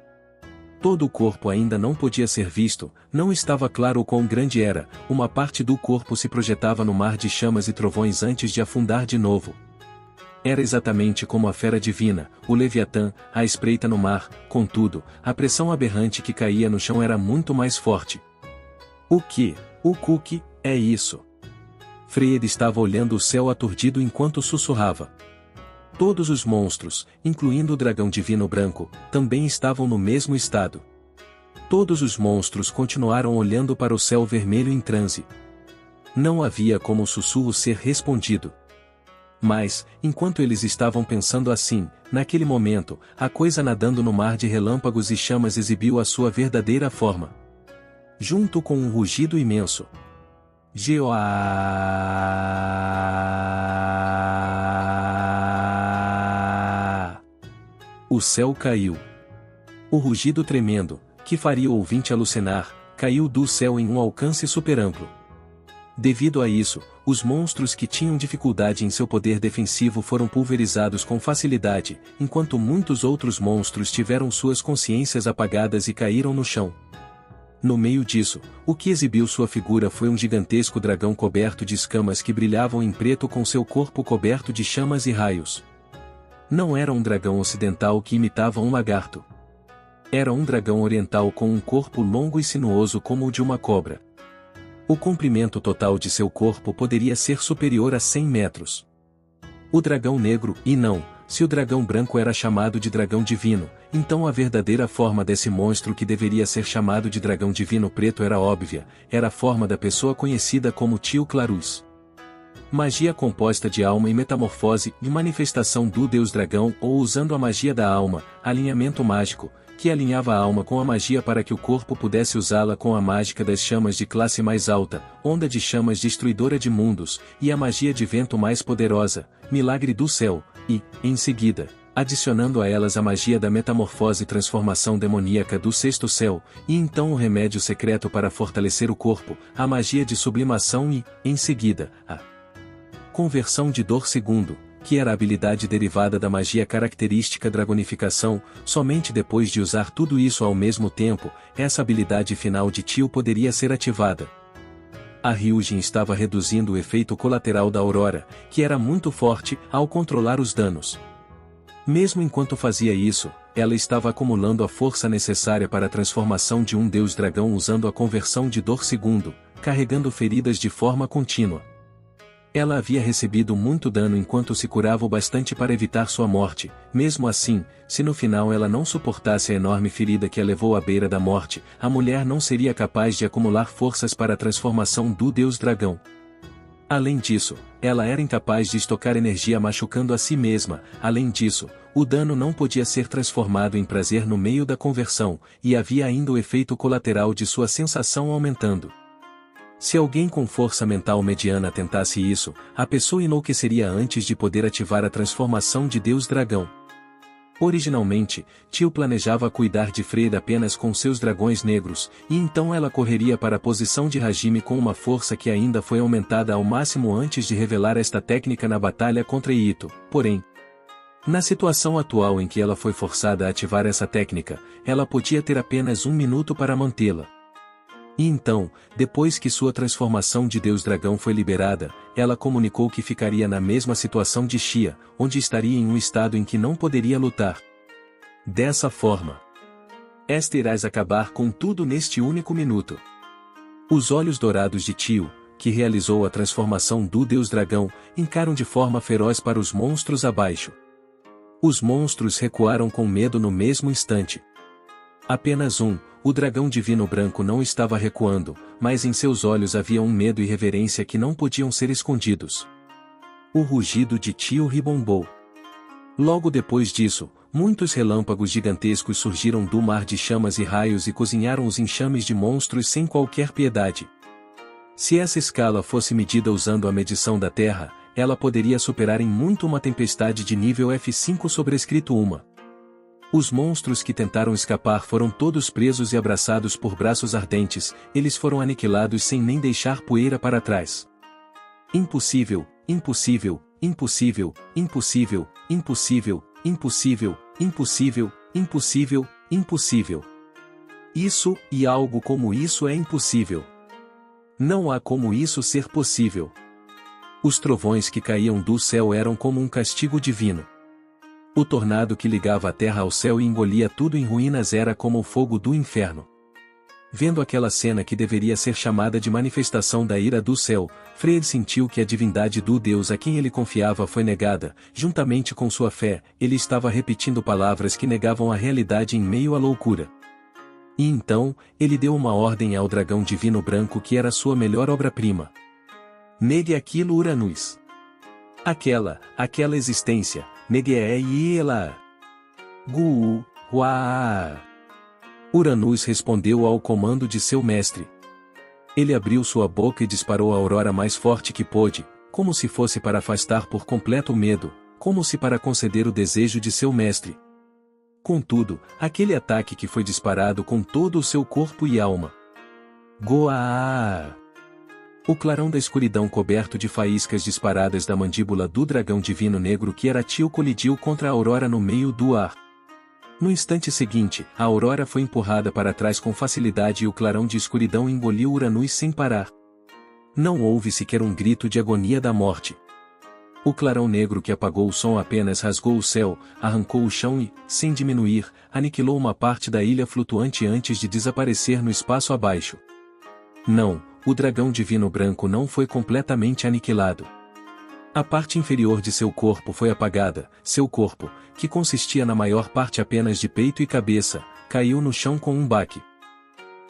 [SPEAKER 1] Todo o corpo ainda não podia ser visto, não estava claro o quão grande era, uma parte do corpo se projetava no mar de chamas e trovões antes de afundar de novo. Era exatamente como a fera divina, o Leviatã, à espreita no mar, contudo, a pressão aberrante que caía no chão era muito mais forte. O que é isso? Freyd estava olhando o céu aturdido enquanto sussurrava. Todos os monstros, incluindo o dragão divino branco, também estavam no mesmo estado. Todos os monstros continuaram olhando para o céu vermelho em transe. Não havia como o sussurro ser respondido. Mas, enquanto eles estavam pensando assim, naquele momento, a coisa nadando no mar de relâmpagos e chamas exibiu a sua verdadeira forma. Junto com um rugido imenso. O céu caiu. O rugido tremendo, que faria o ouvinte alucinar, caiu do céu em um alcance superamplo. Devido a isso, os monstros que tinham dificuldade em seu poder defensivo foram pulverizados com facilidade, enquanto muitos outros monstros tiveram suas consciências apagadas e caíram no chão. No meio disso, o que exibiu sua figura foi um gigantesco dragão coberto de escamas que brilhavam em preto com seu corpo coberto de chamas e raios. Não era um dragão ocidental que imitava um lagarto. Era um dragão oriental com um corpo longo e sinuoso como o de uma cobra. O comprimento total de seu corpo poderia ser superior a 100 metros. O dragão negro, e não, se o dragão branco era chamado de dragão divino, então a verdadeira forma desse monstro que deveria ser chamado de dragão divino preto era óbvia, era a forma da pessoa conhecida como Tio Clarus. Magia composta de alma e metamorfose e manifestação do deus dragão ou usando a magia da alma, alinhamento mágico, que alinhava a alma com a magia para que o corpo pudesse usá-la com a mágica das chamas de classe mais alta, onda de chamas destruidora de mundos, e a magia de vento mais poderosa, milagre do céu, e, em seguida, adicionando a elas a magia da metamorfose e transformação demoníaca do sexto céu, e então o remédio secreto para fortalecer o corpo, a magia de sublimação e, em seguida, a conversão de dor segundo, que era a habilidade derivada da magia característica dragonificação, somente depois de usar tudo isso ao mesmo tempo, essa habilidade final de Tio poderia ser ativada. A Ryujin estava reduzindo o efeito colateral da aurora, que era muito forte, ao controlar os danos. Mesmo enquanto fazia isso, ela estava acumulando a força necessária para a transformação de um deus dragão usando a conversão de dor segundo, carregando feridas de forma contínua. Ela havia recebido muito dano enquanto se curava o bastante para evitar sua morte. Mesmo assim, se no final ela não suportasse a enorme ferida que a levou à beira da morte, a mulher não seria capaz de acumular forças para a transformação do Deus Dragão. Além disso, ela era incapaz de estocar energia machucando a si mesma. Além disso, o dano não podia ser transformado em prazer no meio da conversão, e havia ainda o efeito colateral de sua sensação aumentando. Se alguém com força mental mediana tentasse isso, a pessoa enlouqueceria antes de poder ativar a transformação de Deus Dragão. Originalmente, Teal planejava cuidar de Fred apenas com seus dragões negros, e então ela correria para a posição de Hajime com uma força que ainda foi aumentada ao máximo antes de revelar esta técnica na batalha contra Ito. Porém, na situação atual em que ela foi forçada a ativar essa técnica, ela podia ter apenas 1 minuto para mantê-la. E então, depois que sua transformação de Deus Dragão foi liberada, ela comunicou que ficaria na mesma situação de Xia, onde estaria em um estado em que não poderia lutar. Dessa forma, esta irás acabar com tudo neste único minuto. Os olhos dourados de Teal, que realizou a transformação do Deus Dragão, encaram de forma feroz para os monstros abaixo. Os monstros recuaram com medo no mesmo instante. Apenas o dragão divino branco não estava recuando, mas em seus olhos havia um medo e reverência que não podiam ser escondidos. O rugido de Teal rebombou. Logo depois disso, muitos relâmpagos gigantescos surgiram do mar de chamas e raios e cozinharam os enxames de monstros sem qualquer piedade. Se essa escala fosse medida usando a medição da Terra, ela poderia superar em muito uma tempestade de nível F5 sobrescrito 1. Os monstros que tentaram escapar foram todos presos e abraçados por braços ardentes, eles foram aniquilados sem nem deixar poeira para trás. Impossível, impossível, impossível, impossível, impossível, impossível, impossível, impossível, impossível. Isso e algo como isso é impossível. Não há como isso ser possível. Os trovões que caíam do céu eram como um castigo divino. O tornado que ligava a terra ao céu e engolia tudo em ruínas era como o fogo do inferno. Vendo aquela cena que deveria ser chamada de manifestação da ira do céu, Fred sentiu que a divindade do Deus a quem ele confiava foi negada. Juntamente com sua fé, ele estava repetindo palavras que negavam a realidade em meio à loucura. E então, ele deu uma ordem ao dragão divino branco que era sua melhor obra-prima. Negue aquilo, Uranus. Aquela existência, negue-ela. Gu, Hua. Uranus respondeu ao comando de seu mestre. Ele abriu sua boca e disparou a aurora mais forte que pôde, como se fosse para afastar por completo o medo, como se para conceder o desejo de seu mestre. Contudo, aquele ataque que foi disparado com todo o seu corpo e alma. Goa! O clarão da escuridão coberto de faíscas disparadas da mandíbula do dragão divino negro que era Teal colidiu contra a aurora no meio do ar. No instante seguinte, a aurora foi empurrada para trás com facilidade e o clarão de escuridão engoliu Uranus sem parar. Não houve sequer um grito de agonia da morte. O clarão negro que apagou o som apenas rasgou o céu, arrancou o chão e, sem diminuir, aniquilou uma parte da ilha flutuante antes de desaparecer no espaço abaixo. Não, o dragão divino branco não foi completamente aniquilado. A parte inferior de seu corpo foi apagada, seu corpo, que consistia na maior parte apenas de peito e cabeça, caiu no chão com um baque.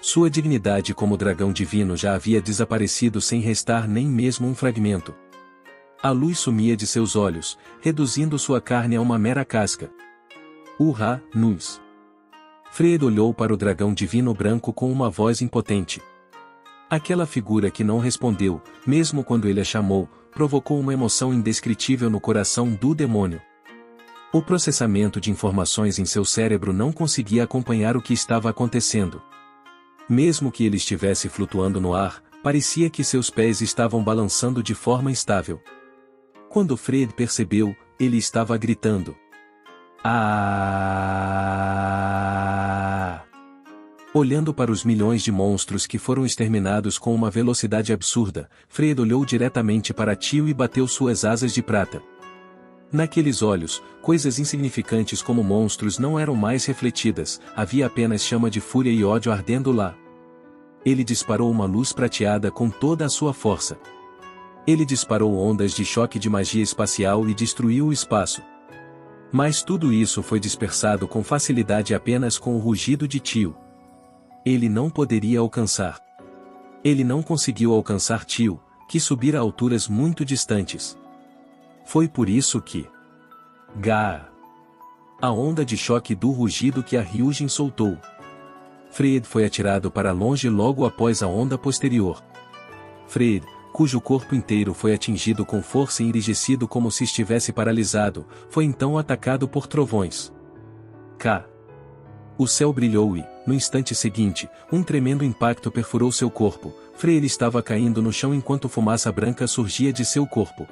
[SPEAKER 1] Sua dignidade como dragão divino já havia desaparecido sem restar nem mesmo um fragmento. A luz sumia de seus olhos, reduzindo sua carne a uma mera casca. Uranus. Fred olhou para o dragão divino branco com uma voz impotente. Aquela figura que não respondeu, mesmo quando ele a chamou, provocou uma emoção indescritível no coração do demônio. O processamento de informações em seu cérebro não conseguia acompanhar o que estava acontecendo. Mesmo que ele estivesse flutuando no ar, parecia que seus pés estavam balançando de forma instável. Quando Fred percebeu, ele estava gritando. Ah! Olhando para os milhões de monstros que foram exterminados com uma velocidade absurda, Fred olhou diretamente para Teal e bateu suas asas de prata. Naqueles olhos, coisas insignificantes como monstros não eram mais refletidas, havia apenas chama de fúria e ódio ardendo lá. Ele disparou uma luz prateada com toda a sua força. Ele disparou ondas de choque de magia espacial e destruiu o espaço. Mas tudo isso foi dispersado com facilidade apenas com o rugido de Tio. Ele não poderia alcançar. Ele não conseguiu alcançar Tio, que subira a alturas muito distantes. Foi por isso que... Gaa! A onda de choque do rugido que a Ryujin soltou. Fred foi atirado para longe logo após a onda posterior. Fred, cujo corpo inteiro foi atingido com força e enrijecido como se estivesse paralisado, foi então atacado por trovões. K. O céu brilhou e, no instante seguinte, um tremendo impacto perfurou seu corpo. Fred estava caindo no chão enquanto fumaça branca surgia de seu corpo.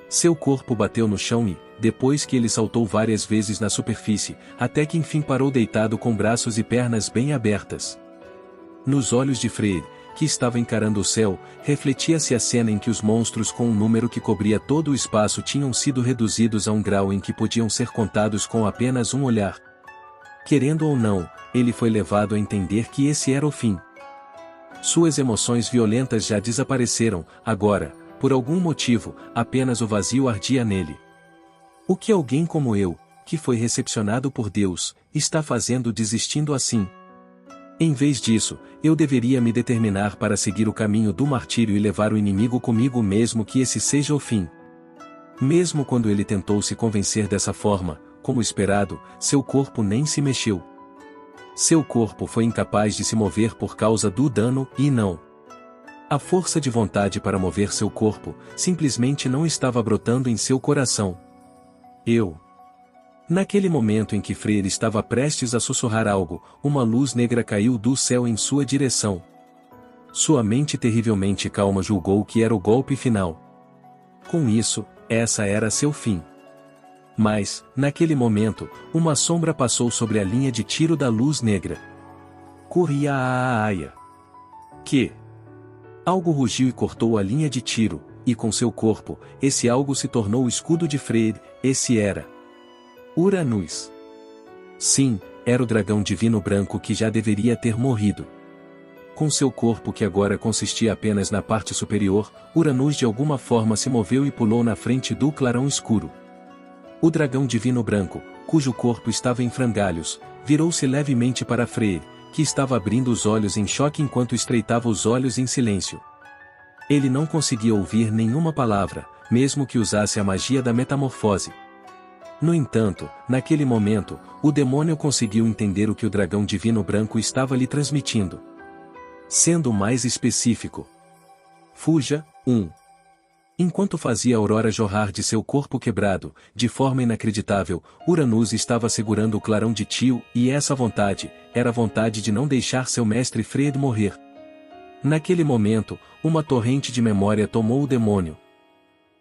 [SPEAKER 1] Seu corpo bateu no chão e, depois que ele saltou várias vezes na superfície, até que enfim parou deitado com braços e pernas bem abertas. Nos olhos de Fred, que estava encarando o céu, refletia-se a cena em que os monstros com um número que cobria todo o espaço tinham sido reduzidos a um grau em que podiam ser contados com apenas um olhar. Querendo ou não, ele foi levado a entender que esse era o fim. Suas emoções violentas já desapareceram, agora, por algum motivo, apenas o vazio ardia nele. O que alguém como eu, que foi recepcionado por Deus, está fazendo desistindo assim? Em vez disso, eu deveria me determinar para seguir o caminho do martírio e levar o inimigo comigo mesmo que esse seja o fim. Mesmo quando ele tentou se convencer dessa forma, como esperado, seu corpo nem se mexeu. Seu corpo foi incapaz de se mover por causa do dano e não. A força de vontade para mover seu corpo, simplesmente não estava brotando em seu coração. Naquele momento em que Freyr estava prestes a sussurrar algo, uma luz negra caiu do céu em sua direção. Sua mente terrivelmente calma julgou que era o golpe final. Com isso, essa era seu fim. Mas, naquele momento, uma sombra passou sobre a linha de tiro da luz negra. Corria a aia. Que? Algo rugiu e cortou a linha de tiro, e com seu corpo, esse algo se tornou o escudo de Freyr, esse era Uranus. Sim, era o dragão divino branco que já deveria ter morrido. Com seu corpo que agora consistia apenas na parte superior, Uranus de alguma forma se moveu e pulou na frente do clarão escuro. O dragão divino branco, cujo corpo estava em frangalhos, virou-se levemente para Freyr, que estava abrindo os olhos em choque enquanto estreitava os olhos em silêncio. Ele não conseguia ouvir nenhuma palavra, mesmo que usasse a magia da metamorfose. No entanto, naquele momento, o demônio conseguiu entender o que o dragão divino branco estava lhe transmitindo. Sendo mais específico. Fuja, 1. Enquanto fazia a aurora jorrar de seu corpo quebrado, de forma inacreditável, Uranus estava segurando o clarão de Tio, e essa vontade, era a vontade de não deixar seu mestre Freyr morrer. Naquele momento, uma torrente de memória tomou o demônio.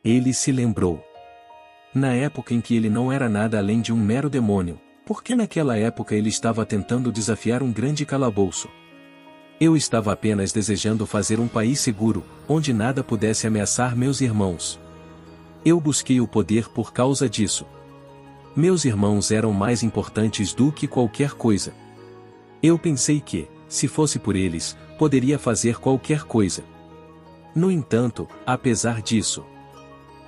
[SPEAKER 1] Ele se lembrou. Na época em que ele não era nada além de um mero demônio, porque naquela época ele estava tentando desafiar um grande calabouço. Eu estava apenas desejando fazer um país seguro, onde nada pudesse ameaçar meus irmãos. Eu busquei o poder por causa disso. Meus irmãos eram mais importantes do que qualquer coisa. Eu pensei que, se fosse por eles, poderia fazer qualquer coisa. No entanto, apesar disso,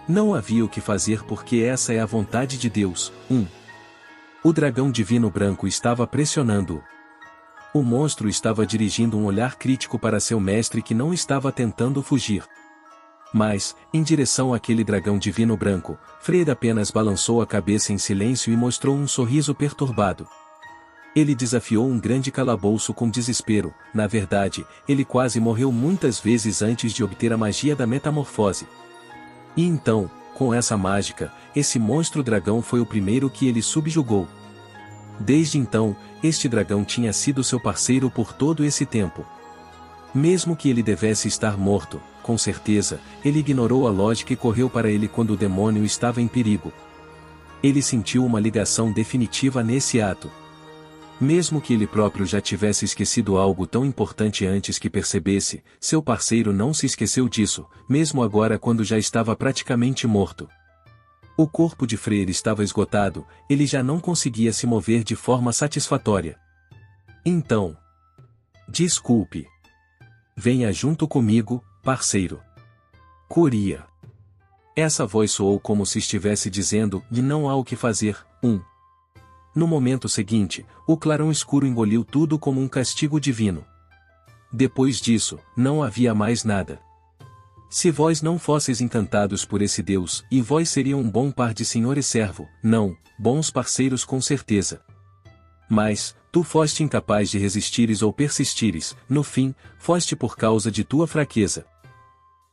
[SPEAKER 1] não havia o que fazer porque essa é a vontade de Deus. 1. O dragão divino branco estava pressionando-o. O monstro estava dirigindo um olhar crítico para seu mestre que não estava tentando fugir. Mas, em direção àquele dragão divino branco, Freyr apenas balançou a cabeça em silêncio e mostrou um sorriso perturbado. Ele desafiou um grande calabouço com desespero, na verdade, ele quase morreu muitas vezes antes de obter a magia da metamorfose. E então, com essa mágica, esse monstro dragão foi o primeiro que ele subjugou. Desde então, este dragão tinha sido seu parceiro por todo esse tempo. Mesmo que ele devesse estar morto, com certeza, ele ignorou a lógica e correu para ele quando o demônio estava em perigo. Ele sentiu uma ligação definitiva nesse ato. Mesmo que ele próprio já tivesse esquecido algo tão importante antes que percebesse, seu parceiro não se esqueceu disso, mesmo agora quando já estava praticamente morto. O corpo de Freyr estava esgotado, ele já não conseguia se mover de forma satisfatória. Então, desculpe. Venha junto comigo, parceiro. Coria. Essa voz soou como se estivesse dizendo, e não há o que fazer, No momento seguinte, o clarão escuro engoliu tudo como um castigo divino. Depois disso, não havia mais nada. Se vós não fosseis encantados por esse Deus, e vós seriam um bom par de senhor e servo, não, bons parceiros com certeza. Mas, tu foste incapaz de resistires ou persistires, no fim, foste por causa de tua fraqueza.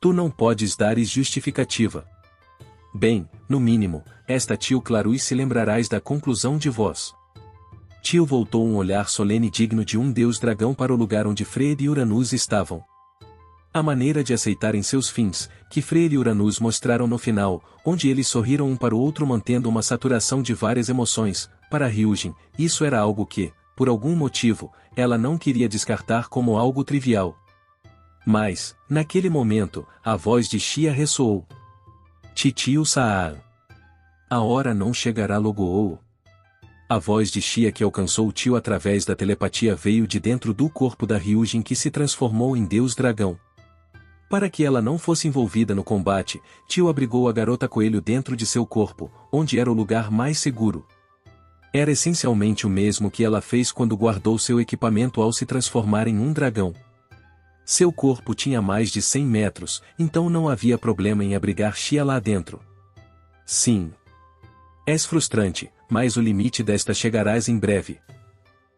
[SPEAKER 1] Tu não podes dares justificativa. Bem, no mínimo, esta tio Clarus se lembrarás da conclusão de vós. Tio voltou um olhar solene digno de um deus dragão para o lugar onde Freyr e Uranus estavam. A maneira de aceitarem seus fins, que Freyr e Uranus mostraram no final, onde eles sorriram um para o outro mantendo uma saturação de várias emoções, para Hyujin, isso era algo que, por algum motivo, ela não queria descartar como algo trivial. Mas, naquele momento, a voz de Xia ressoou. Titio Saa. A hora não chegará logo. A voz de Xia que alcançou o tio através da telepatia veio de dentro do corpo da Hyujin que se transformou em Deus Dragão. Para que ela não fosse envolvida no combate, tio abrigou a garota coelho dentro de seu corpo, onde era o lugar mais seguro. Era essencialmente o mesmo que ela fez quando guardou seu equipamento ao se transformar em um dragão. Seu corpo tinha mais de 100 metros, então não havia problema em abrigar Xia lá dentro. Sim. És frustrante, mas o limite desta chegarás em breve.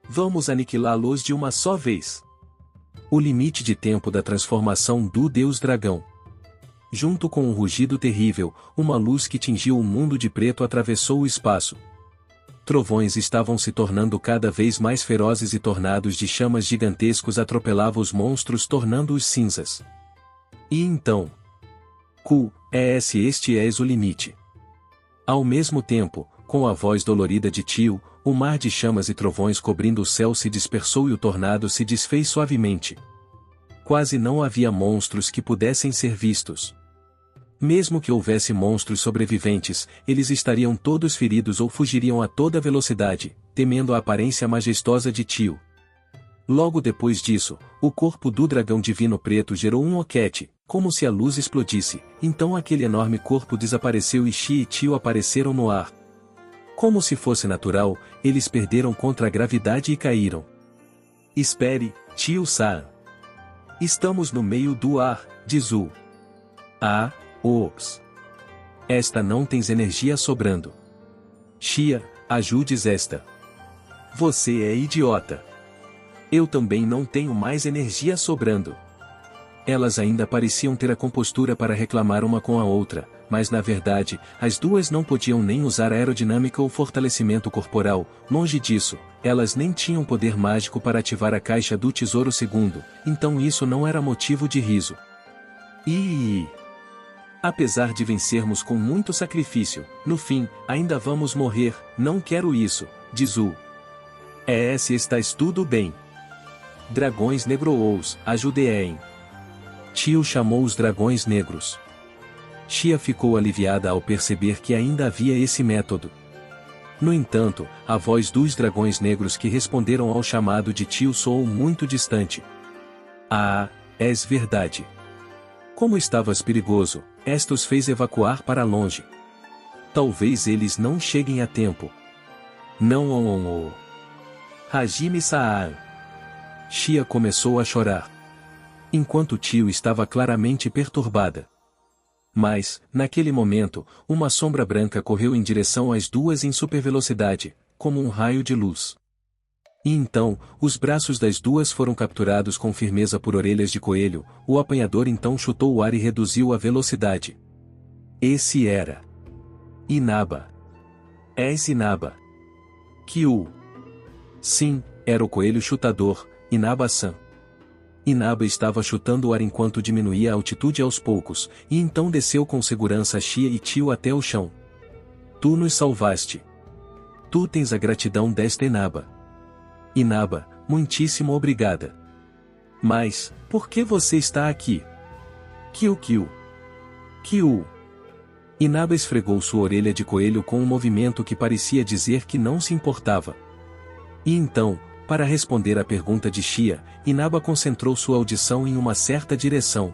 [SPEAKER 1] Vamos aniquilá-los de uma só vez. O limite de tempo da transformação do Deus Dragão. Junto com um rugido terrível, uma luz que tingiu o mundo de preto atravessou o espaço. Trovões estavam se tornando cada vez mais ferozes e tornados de chamas gigantescos atropelavam os monstros tornando-os cinzas. E então? Este és o limite. Ao mesmo tempo, com a voz dolorida de tio, o mar de chamas e trovões cobrindo o céu se dispersou e o tornado se desfez suavemente. Quase não havia monstros que pudessem ser vistos. Mesmo que houvesse monstros sobreviventes, eles estariam todos feridos ou fugiriam a toda velocidade, temendo a aparência majestosa de tio. Logo depois disso, o corpo do dragão divino preto gerou um roquete, como se a luz explodisse, então aquele enorme corpo desapareceu e Xia e tio apareceram no ar. Como se fosse natural, eles perderam contra a gravidade e caíram. Espere, tio Saa. Estamos no meio do ar, diz o. Ops. Esta não tens energia sobrando. Xia, ajudes esta. Você é idiota. Eu também não tenho mais energia sobrando. Elas ainda pareciam ter a compostura para reclamar uma com a outra, mas na verdade, as duas não podiam nem usar aerodinâmica ou fortalecimento corporal, longe disso, elas nem tinham poder mágico para ativar a caixa do tesouro segundo, então isso não era motivo de riso. Apesar de vencermos com muito sacrifício, no fim, ainda vamos morrer, não quero isso, diz o. Se estás tudo bem. Dragões Negroous, ajudem. Tio chamou os dragões negros. Xia ficou aliviada ao perceber que ainda havia esse método. No entanto, a voz dos dragões negros que responderam ao chamado de tio soou muito distante. És verdade. Como estavas perigoso, esta os fez evacuar para longe. Talvez eles não cheguem a tempo. Não. Hajime Saa. Xia começou a chorar. Enquanto tio estava claramente perturbada. Mas, naquele momento, uma sombra branca correu em direção às duas em supervelocidade, como um raio de luz. E então, os braços das duas foram capturados com firmeza por orelhas de coelho, o apanhador então chutou o ar e reduziu a velocidade. Esse era Inaba. És Inaba. Kyu. Sim, era o coelho chutador, Inaba-san. Inaba estava chutando o ar enquanto diminuía a altitude aos poucos, e então desceu com segurança Xia e tio até o chão. Tu nos salvaste. Tu tens a gratidão desta Inaba. Inaba, muitíssimo obrigada. Mas, por que você está aqui? Kyu. Inaba esfregou sua orelha de coelho com um movimento que parecia dizer que não se importava. E então, para responder à pergunta de Xia, Inaba concentrou sua audição em uma certa direção.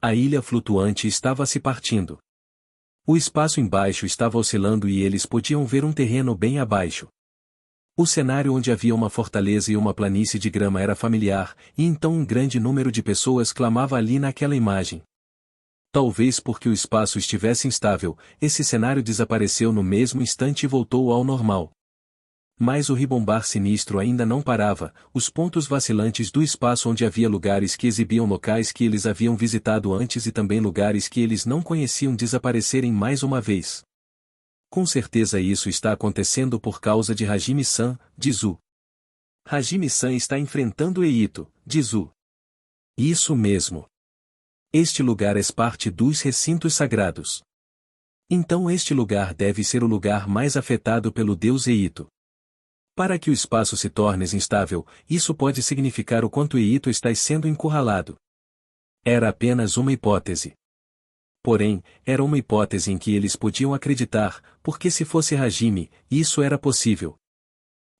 [SPEAKER 1] A ilha flutuante estava se partindo. O espaço embaixo estava oscilando e eles podiam ver um terreno bem abaixo. O cenário onde havia uma fortaleza e uma planície de grama era familiar, e então um grande número de pessoas clamava ali naquela imagem. Talvez porque o espaço estivesse instável, esse cenário desapareceu no mesmo instante e voltou ao normal. Mas o ribombar sinistro ainda não parava, os pontos vacilantes do espaço onde havia lugares que exibiam locais que eles haviam visitado antes e também lugares que eles não conheciam desaparecerem mais uma vez. Com certeza isso está acontecendo por causa de Hajime-san, diz U. Hajime-san está enfrentando Eito, diz U. Isso mesmo. Este lugar é parte dos recintos sagrados. Então este lugar deve ser o lugar mais afetado pelo deus Eito. Para que o espaço se torne instável, isso pode significar o quanto Eito está sendo encurralado. Era apenas uma hipótese. Porém, era uma hipótese em que eles podiam acreditar, porque se fosse Hajime, isso era possível.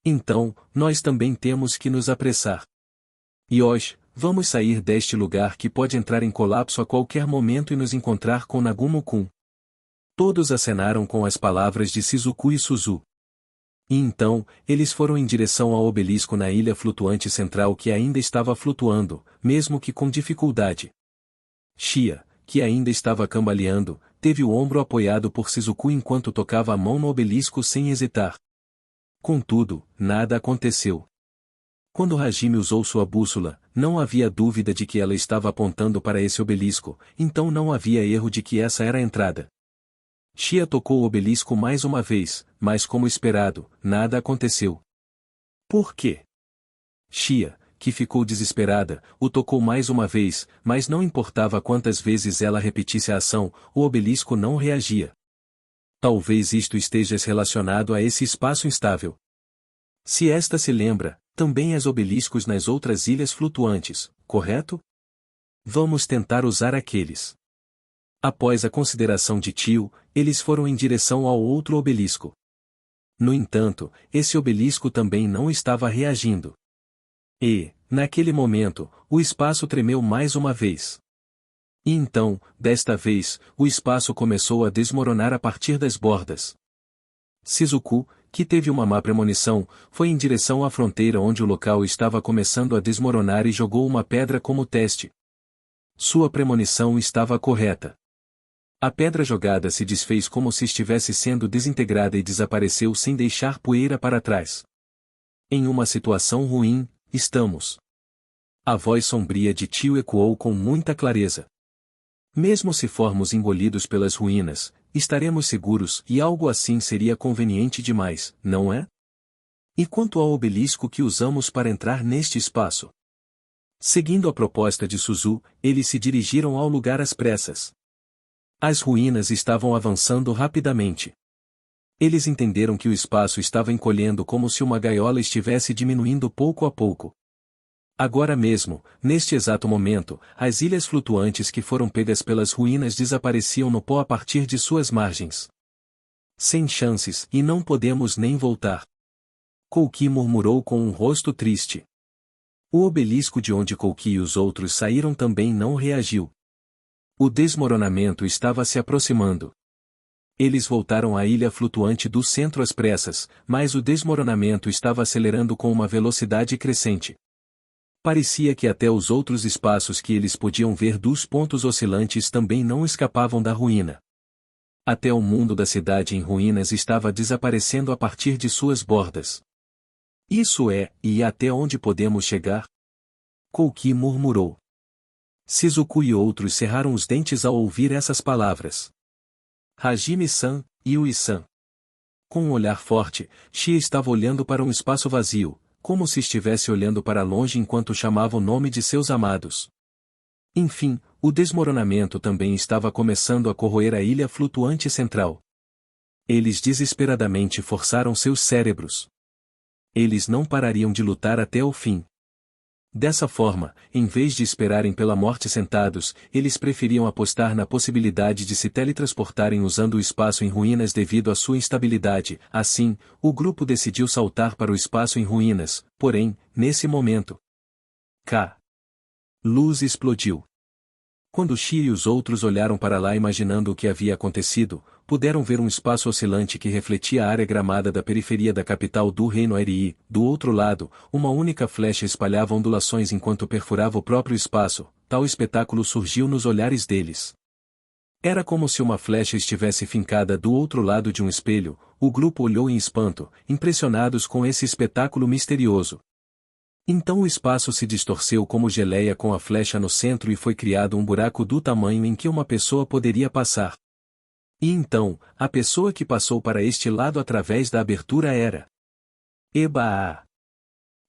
[SPEAKER 1] Então, nós também temos que nos apressar. E hoje, vamos sair deste lugar que pode entrar em colapso a qualquer momento e nos encontrar com Nagumo-kun. Todos acenaram com as palavras de Shizuku e Suzu. E então, eles foram em direção ao obelisco na ilha flutuante central que ainda estava flutuando, mesmo que com dificuldade. Shia, que ainda estava cambaleando, teve o ombro apoiado por Shizuku enquanto tocava a mão no obelisco sem hesitar. Contudo, nada aconteceu. Quando Hajime usou sua bússola, não havia dúvida de que ela estava apontando para esse obelisco, então não havia erro de que essa era a entrada. Shia tocou o obelisco mais uma vez, mas como esperado, nada aconteceu. Por quê? Shia, que ficou desesperada, o tocou mais uma vez, mas não importava quantas vezes ela repetisse a ação, o obelisco não reagia. Talvez isto esteja relacionado a esse espaço instável. Se esta se lembra, também há obeliscos nas outras ilhas flutuantes, correto? Vamos tentar usar aqueles. Após a consideração de Tio, eles foram em direção ao outro obelisco. No entanto, esse obelisco também não estava reagindo. E, naquele momento, o espaço tremeu mais uma vez. E então, desta vez, o espaço começou a desmoronar a partir das bordas. Shizuku, que teve uma má premonição, foi em direção à fronteira onde o local estava começando a desmoronar e jogou uma pedra como teste. Sua premonição estava correta. A pedra jogada se desfez como se estivesse sendo desintegrada e desapareceu sem deixar poeira para trás. Em uma situação ruim, estamos. A voz sombria de Tio ecoou com muita clareza. Mesmo se formos engolidos pelas ruínas, estaremos seguros e algo assim seria conveniente demais, não é? E quanto ao obelisco que usamos para entrar neste espaço? Seguindo a proposta de Suzu, eles se dirigiram ao lugar às pressas. As ruínas estavam avançando rapidamente. Eles entenderam que o espaço estava encolhendo como se uma gaiola estivesse diminuindo pouco a pouco. Agora mesmo, neste exato momento, as ilhas flutuantes que foram pegas pelas ruínas desapareciam no pó a partir de suas margens. Sem chances, e não podemos nem voltar. Kouki murmurou com um rosto triste. O obelisco de onde Kouki e os outros saíram também não reagiu. O desmoronamento estava se aproximando. Eles voltaram à ilha flutuante do centro às pressas, mas o desmoronamento estava acelerando com uma velocidade crescente. Parecia que até os outros espaços que eles podiam ver dos pontos oscilantes também não escapavam da ruína. Até o mundo da cidade em ruínas estava desaparecendo a partir de suas bordas. Isso é, e até onde podemos chegar? Kouki murmurou. Shizuku e outros cerraram os dentes ao ouvir essas palavras. Hajime-san, Yui-san. Com um olhar forte, Shia estava olhando para um espaço vazio, como se estivesse olhando para longe enquanto chamava o nome de seus amados. Enfim, o desmoronamento também estava começando a corroer a ilha flutuante central. Eles desesperadamente forçaram seus cérebros. Eles não parariam de lutar até o fim. Dessa forma, em vez de esperarem pela morte sentados, eles preferiam apostar na possibilidade de se teletransportarem usando o espaço em ruínas devido à sua instabilidade. Assim, o grupo decidiu saltar para o espaço em ruínas, porém, nesse momento, luz explodiu. Quando Xi e os outros olharam para lá imaginando o que havia acontecido, puderam ver um espaço oscilante que refletia a área gramada da periferia da capital do reino Aerii. Do outro lado, uma única flecha espalhava ondulações enquanto perfurava o próprio espaço. Tal espetáculo surgiu nos olhares deles. Era como se uma flecha estivesse fincada do outro lado de um espelho. O grupo olhou em espanto, impressionados com esse espetáculo misterioso. Então o espaço se distorceu como geleia com a flecha no centro e foi criado um buraco do tamanho em que uma pessoa poderia passar. E então, a pessoa que passou para este lado através da abertura era Eba!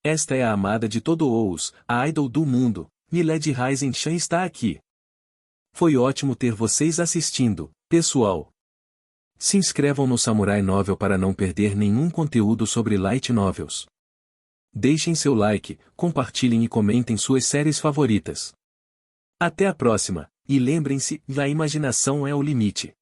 [SPEAKER 1] Esta é a amada de todo Ous, a idol do mundo, Milady Rising Chan está aqui. Foi ótimo ter vocês assistindo, pessoal. Se inscrevam no Samurai Novel para não perder nenhum conteúdo sobre Light Novels. Deixem seu like, compartilhem e comentem suas séries favoritas. Até a próxima, e lembrem-se, a imaginação é o limite.